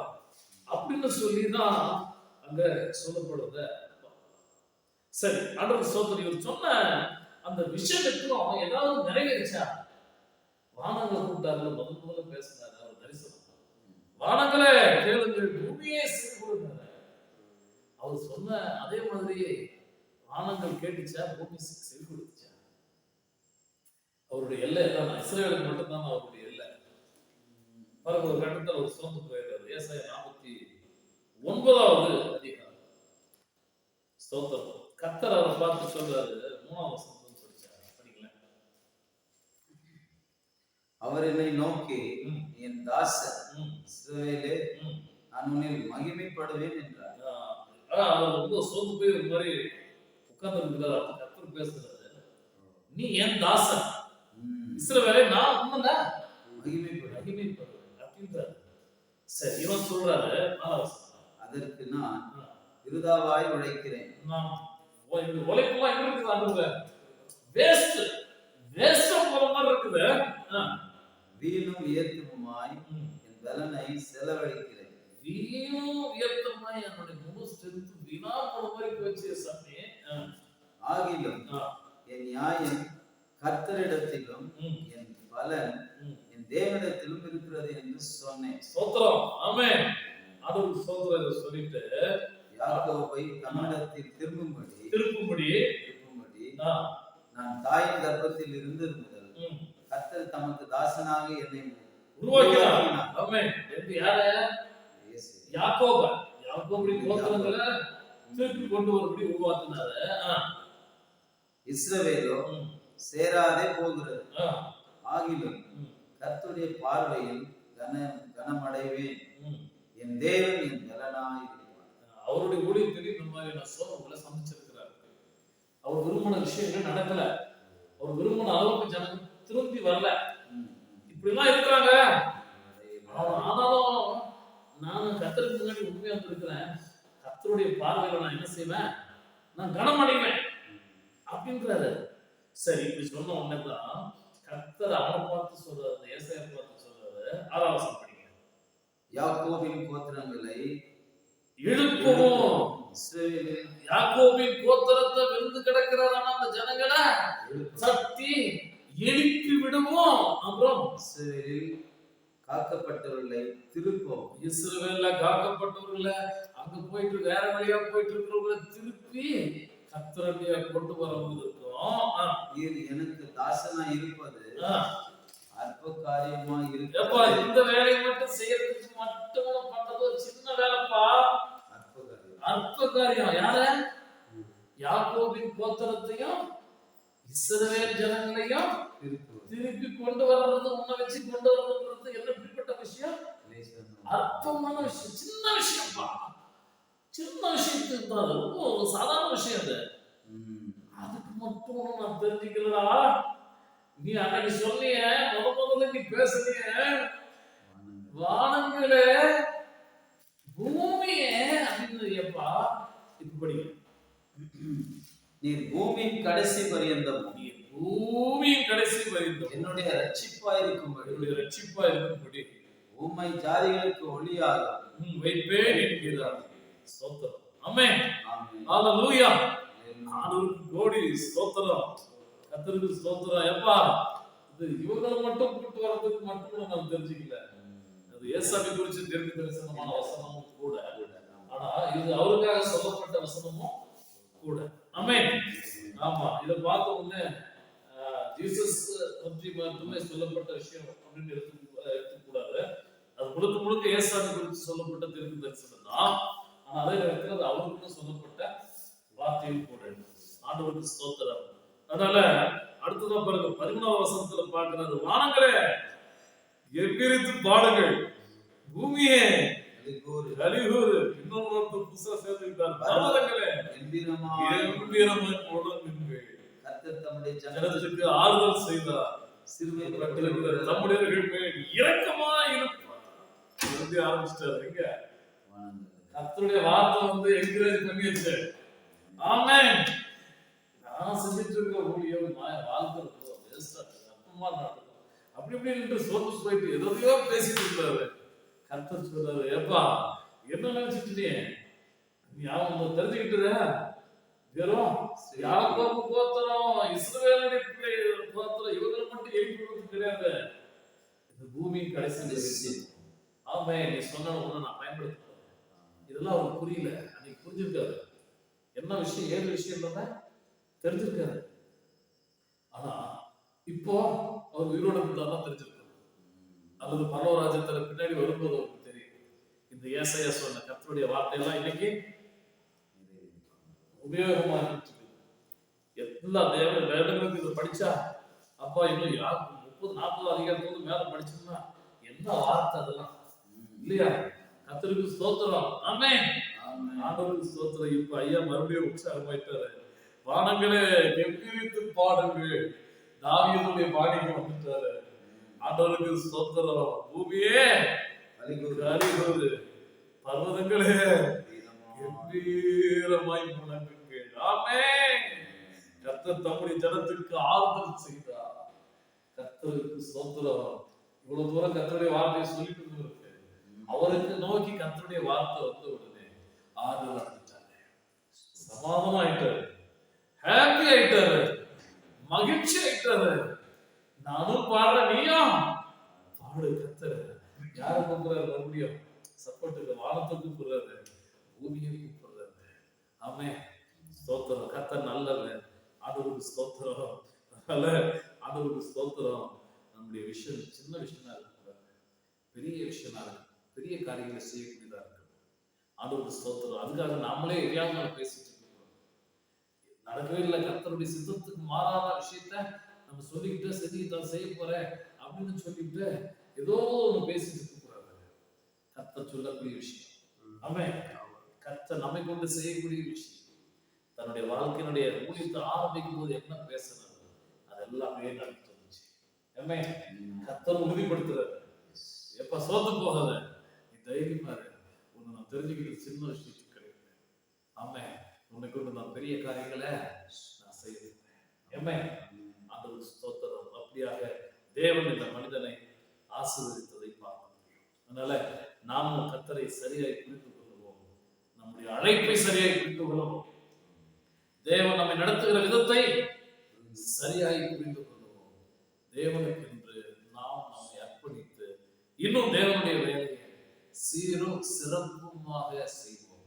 அப்படின்னு சொல்லிதான் அங்க சொல்லப்படுறத. சரி, ஆண்டவர் சோதனை இவர் சொன்ன அந்த விஷயத்துக்கும் ஏதாவது நிறைவேறிச்சா? வானங்களை கூட்டார்கள் முதல்ல பேசினாரு அவர் தரிசனம். வானங்களே கேளுங்கள், பூமியே செவிகொடுங்க. அவர் சொன்ன அதே மாதிரி வானங்கள் கேட்டுச்சா? பூமி செவி கொடுத்துச்சா? அவருடைய எல்லை தான் இஸ்ரவேலுக்கு மட்டும்தான் அவருடைய எல்லை. பாருங்க, ஒரு கட்டத்தில் அவர் சோர்ந்து போயிருக்காரு. ஏசாயா 49வது அதிகாரம். ஸ்தோத்திரம். கர்த்தர் அவரை பார்த்து சொல்றாரு, 3ஆம் வசனம் படிச்சாரு, படிக்கல. அவர் என்னை நோக்கி, என் தாசன் இஸ்ரவேலே, நான் உன்னில் மகிமைப்படுவேன் என்றார். அவர் ரொம்ப சோர்ந்து போய் ஒரு மாதிரி உட்கார்ந்து இருக்கிறார். கர்த்தர் பேசுறாரு, நீ என் தாசன் இஸ்ரவேலே, நான் உன்னை மகிமைப்படுவேன் அப்படின்றாரு. சரி, இவன் சொல்றாரு, அதற்கு நான் விருதாவாய் உழைக்கிறேன். உழைப்பெல்லாம் இருக்குது, வேஸ்ட் வேஸ்டா போற மாதிரி இருக்குது. வீணும் வியர்த்தமுமாய் என் பலனை செலவழிக்கிறேன். வீணும் வியர்த்தமாய் என்னுடைய முழு ஸ்ட்ரென்த் வீணா போற மாதிரி போச்சு சாமி. ஆகிலும் என் நியாயம் கர்த்தரிடத்திலும் என் பலன் என் தேவனிடத்திலும் இருக்கிறது என்று சொன்னேன். ஸ்தோத்திரம். ஆமென். ஆண்டவருக்கு ஸ்தோத்திரம் சொல்லிட்டு யாக்கோபை தம்மிடத்தில் திருப்பும்படி நான் தாயின் கர்ப்பத்தில் இருந்தது முதல் கர்த்தர் தமக்கு தாசனாக என்னை உருவாக்கினார். ஆமென். யாரு? யாக்கோபுடைய கோத்திரங்களை திருப்பி கொண்டு வரும்படி உருவாக்கினாரு. இஸ்ரவேலோ சேராதே போகிறது. ஆகிலும் கர்த்தருடைய பார்வையில் கனமடைவேன். என் தேவன் என் பலனாய் இருப்பார். அவருடைய ஊழியத்தில் இந்த மாதிரியான சோதனைகளை சந்திச்சிருக்கிறார். அவர் விரும்பின விஷயங்கள் நடக்கல. அவர் விரும்பின அளவுக்கு ஜனங்க திரும்பி வரல. இப்படி எல்லாம் இருக்கிறாங்க. ஆனாலும் நான் கர்த்தருக்கு முன்னாடி உண்மையா இருக்கிறேன். கர்த்தருடைய பார்வையில நான் என்ன செய்வேன்? நான் கனமடைவேன் அப்படின்றாரு. சரி, இப்படி சொன்ன உடனேதான் கர்த்தர் அவனை பார்த்து சொல்றாரு, ஏசாயா பார்த்து சொல்றாரு. 6ஆம் வசனம் படிங்க. யாக்கோபின் கோத்திரங்களை எழுப்பவும், யாக்கோபின் கோத்திரத்தை விழுந்து கிடக்கிறாரான அந்த ஜனங்களை சக்தி எழுப்பி விடுவோம். அப்புறம் இஸ்ரவேலில் காக்கப்பட்டவர்களை திருப்போம். இஸ்ரவேல்ல காக்கப்பட்டவர்களை அங்க போயிட்டு வேற வழியா போயிட்டு இருக்கிறவங்களை திருப்பி கர்த்தரடியா கொண்டு வருவதற்கும் எனக்கு தாசனா இருப்பது அற்ப காரியமா இருக்கு. இந்த வேலையை மட்டும் செய்யறதுக்கு மட்டும் பண்றது சின்ன வேலைப்பா. அற்ப காரியம். யார? யாக்கோபின் கோத்திரத்தையும் இஸ்ரவேல் ஜனங்களையும் திருப்பி கொண்டு வர்றது, உன்னை வச்சு கொண்டு வர்றது என்ன எப்படிப்பட்ட விஷயம்? அற்பமான விஷயம், சின்ன விஷயம்ப்பா. சின்ன விஷயத்துக்கு தான் ரொம்ப ஒரு சாதாரண விஷயம் அது. அதுக்கு மட்டும் நான் தெரிஞ்சுக்கலடா. நீ அன்னைக்கு சொன்னிய முதல்ல நீ பேசுறிய வானங்களே பூமியே அப்படின்னுப்பா. இப்ப படிங்க. நீ பூமியின் கடைசி பரியந்தம், பூமியின் கடைசி பரியந்தம் என்னுடைய ரட்சிப்பா இருக்கும்படி உம்மை ஜாதிகளுக்கு ஒளியாக வைப்பேன் என்கிறார். ஸ்தோத்திரம். ஆமென். ஹalleluya. ஆண்டவருக்கு கோடி ஸ்தோத்திரம். கர்த்தருக்கு ஸ்தோத்திரம். எப்பா இது இவங்களை மட்டும் கூட்டு வரதுக்கு மட்டும் நம்ம தெரிஞ்சுக்கல. அது ஏசாமி குறித்து தீர்க்க தரிசனமான வசனமும் கூட. ஆனா இது அவருக்காக சொல்லப்பட்ட வசனமும் கூட. ஆமென். ஆமா, இத பார்த்த உடனே ஜீசஸ் பற்றி மட்டுமே சொல்லப்பட்ட விஷயம் அப்படின்னு எடுத்துக்கூடாது. அது முழுக்க முழுக்க ஏசாமி குறித்து சொல்லப்பட்ட தீர்க்க தரிசனம் தான். ஆனா அதே நேரத்தில் அது அவருக்கு சொல்லப்பட்ட வார்த்தையும் கூட. ஆண்டவருக்கு ஸ்தோத்திரம். அதனால அடுத்ததான் பாருங்க, 11ஆம் வசனத்துல பார்க்கிறது, வானங்களே எவ்விரித்து பாடுங்கள் பூமியே கலிகூர் கலிகூர். இன்னொரு வார்த்தை புதுசா சேர்த்துக்கிட்டார். பர்வதங்களே கம்பீரமாய் கம்பீரமாய் முழங்குங்கள். கர்த்தர் தம்முடைய ஜனத்துக்கு ஆறுதல் செய்தார். சிறுமைப்பட்டிருக்கிற தம்முடையவர்கள் மேல் இரக்கமாய் இருப்பார். எழுதி ஆரம்பிச்சிட்டாரு. எங்க கர்த்தருடைய வார்த்தை வந்து என்கரேஜ் பண்ணிருச்சு. ஆமென். நான் செஞ்சுட்டு இருக்க ஊழியம் நான் வாழ்க்கை வேஸ்டா அப்பமா நடக்கும் அப்படி இப்படி சோர்ந்து போயிட்டு எதையோ பேசிட்டு இருக்காரு. கர்த்தர் சொல்றாரு, ஏப்பா என்ன நினைச்சிட்டு நீ அவங்க தெரிஞ்சுக்கிட்டுத வெறும் யாக்கோபு கோத்திரம் இஸ்ரவேலுடைய பிள்ளை கோத்திரம் இவங்களை மட்டும் எழுப்பிடுறது கிடையாது. இந்த பூமியின் கடைசி. ஆமே, நீ சொன்ன ஒண்ணு நான் பயன்படுத்த இதெல்லாம் அவருக்கு புரியல. அன்னைக்கு புரிஞ்சிருக்காரு என்ன விஷயம் ஏது விஷயம் தெரிஞ்சிருக்காரு. ஆனா இப்போ அவர் உயிரோட இருந்தாலும் தெரிஞ்சிருக்காரு. அல்லது பரலோகராஜ்யத்துல பின்னாடி வரும்போது அவருக்கு தெரியும். இந்த ஏசாயா சொன்ன கர்த்தருடைய வார்த்தையெல்லாம் இன்னைக்கு உபயோகமா இருக்கு. எல்லா வேதங்களுக்கு இதை படிச்சா அப்பா இன்னும் 30-40 அதிகாரத்துக்கு மேல படிச்சோம்னா என்ன வார்த்தை அதெல்லாம் இல்லையா? கர்த்தருக்கு ஸ்தோத்திரம். ஆமென். ஆண்டவருக்கு ஸ்தோத்திரம். இப்ப ஐயா மறுபடியும் உற்சாகமாயிட்டாரு. வானங்களே கெம்பீரித்து பாடுங்கள். தாவீதுடைய பாணிக்கு வந்துட்டாரு. ஆண்டவருக்கு ஸ்தோத்திரம். பூமியே கலிகூர். பர்வதங்களே கம்பீரமாய் முழங்குங்கள். ஆமென். கர்த்தர் தம்முடைய ஜனத்துக்கு ஆறுதல் செய்தார். கர்த்தருக்கு ஸ்தோத்திரம். இவ்வளவு தூரம் கர்த்தருடைய வார்த்தையை சொல்லிட்டு இருக்கு. அவருக்கு நோக்கி கர்த்தருடைய வார்த்தை வந்து உடனே ஆறுதல் அடைஞ்சிட்டாரு, சமாதானம் ஆயிட்டாரு, ஹாப்பி ஆயிட்டாரு, மகிழ்ச்சி ஆயிட்டாரு. நானும் பாடுற நீயும் பாடு. கர்த்தர் யாரை கூப்பிடுறாரு? மறுபடியும் சப்போர்ட்டுக்கு வானத்தை கூப்பிடுறாரு, பூமியை கூப்பிடுறாரு. ஆமென். ஸ்தோத்திரம். கர்த்தர் நல்லவர். ஆண்டவருக்கு ஸ்தோத்திரம். அதனால ஆண்டவருக்கு ஸ்தோத்திரம். நம்முடைய விஷயம் சின்ன விஷயமா இருக்கக்கூடாது, பெரிய விஷயமா இருக்கு. பெரிய காரியங்களை செய்யக்கூடியதா இருக்கு. ஆண்டவருக்கு ஸ்தோத்திரம். அதுக்காக நாமளே எதையாவது பேசிட்டு இருக்கோம். நடக்கவே இல்லை. கர்த்தருடைய சித்தத்துக்கு மாறாத விஷயத்த நம்ம சொல்லிக்கிட்டு செஞ்சுக்கிட்டு செய்ய போறேன் அப்படின்னு சொல்லிட்டு ஏதோ ஒண்ணு பேசிட்டு இருக்க கூடாது. கர்த்தர் சொல்லக்கூடிய விஷயம். ஆமென். கர்த்தர் நம்மை கொண்டு செய்யக்கூடிய விஷயம். தன்னுடைய வாழ்க்கையினுடைய ஊழியத்தை ஆரம்பிக்கும் போது என்ன பேசுறாரு அதெல்லாமே நடந்துச்சு. ஆமென். கர்த்தர் உறுதிப்படுத்துறாரு. எப்ப சோத்து போகாத, நீ தைரியமா இரு. உன்னை நான் தெரிஞ்சுக்கிட்டு சின்ன விஷயத்துக்கு கிடையாது. ஆமென். உன்னை கொண்டு நான் பெரிய காரியங்களை நான் செய்வேன். ஆமென். ஆண்டவருக்கு ஸ்தோத்திரம். அப்படியாக தேவன் இந்த மனிதனை ஆசீர்வதித்ததை பார்க்க முடியும். அதனால நாமும் கர்த்தரை சரியாய் புரிந்து கொள்வோம். நம்முடைய அழைப்பை சரியாய் புரிந்து கொள்வோம். தேவன் நம்மை நடத்துகிற விதத்தை சரியாய் புரிந்து கொள்வோம். தேவனுக்கு என்று நாம் நம்மை அர்ப்பணித்து இன்னும் தேவனுடைய வேலையை சீரும் சிறப்புமாக செய்வோம்.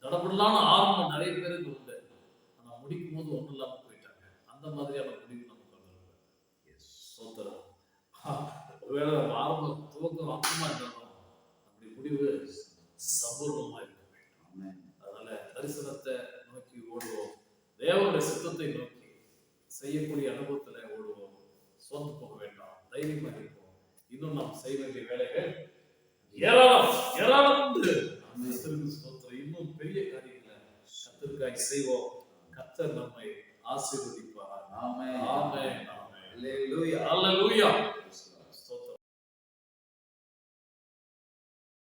தடபுடலான ஆரம்பம் நிறைய பேருக்கு உண்டு. ஆனா முடிக்கும் போது ஒன்றும் இல்லாம போயிட்டாங்க. அந்த மாதிரியான முடிவு நமக்கு வந்துருக்காங்க. சோத்திரம். ஒருவேளை நம்ம ஆரம்பம் துவக்கம் அர்த்தமா இருந்தாலும் அப்படி முடிவு சம்பூர்ணமா இருக்க வேண்டும். அதனால தரிசனத்தை நோக்கி ஓடுவோம். தேவனுடைய சித்தத்தை நோக்கி செய்யக்கூடிய அனுபவத்துல ஓடுவோம். சோர்ந்து போக வேண்டாம். தைரியமா இருப்போம். இன்னும் நாம் செய்ய வேண்டிய வேலைகள் ஏராளம் ஏராளம் உண்டு. இன்னும் பெரிய காரியங்களை கர்த்தருக்காக செய்வோம். கர்த்தர் நம்மை ஆசீர்வதிப்பார். ஆமென். ஆமென். அல்லேலூயா. அல்லேலூயா.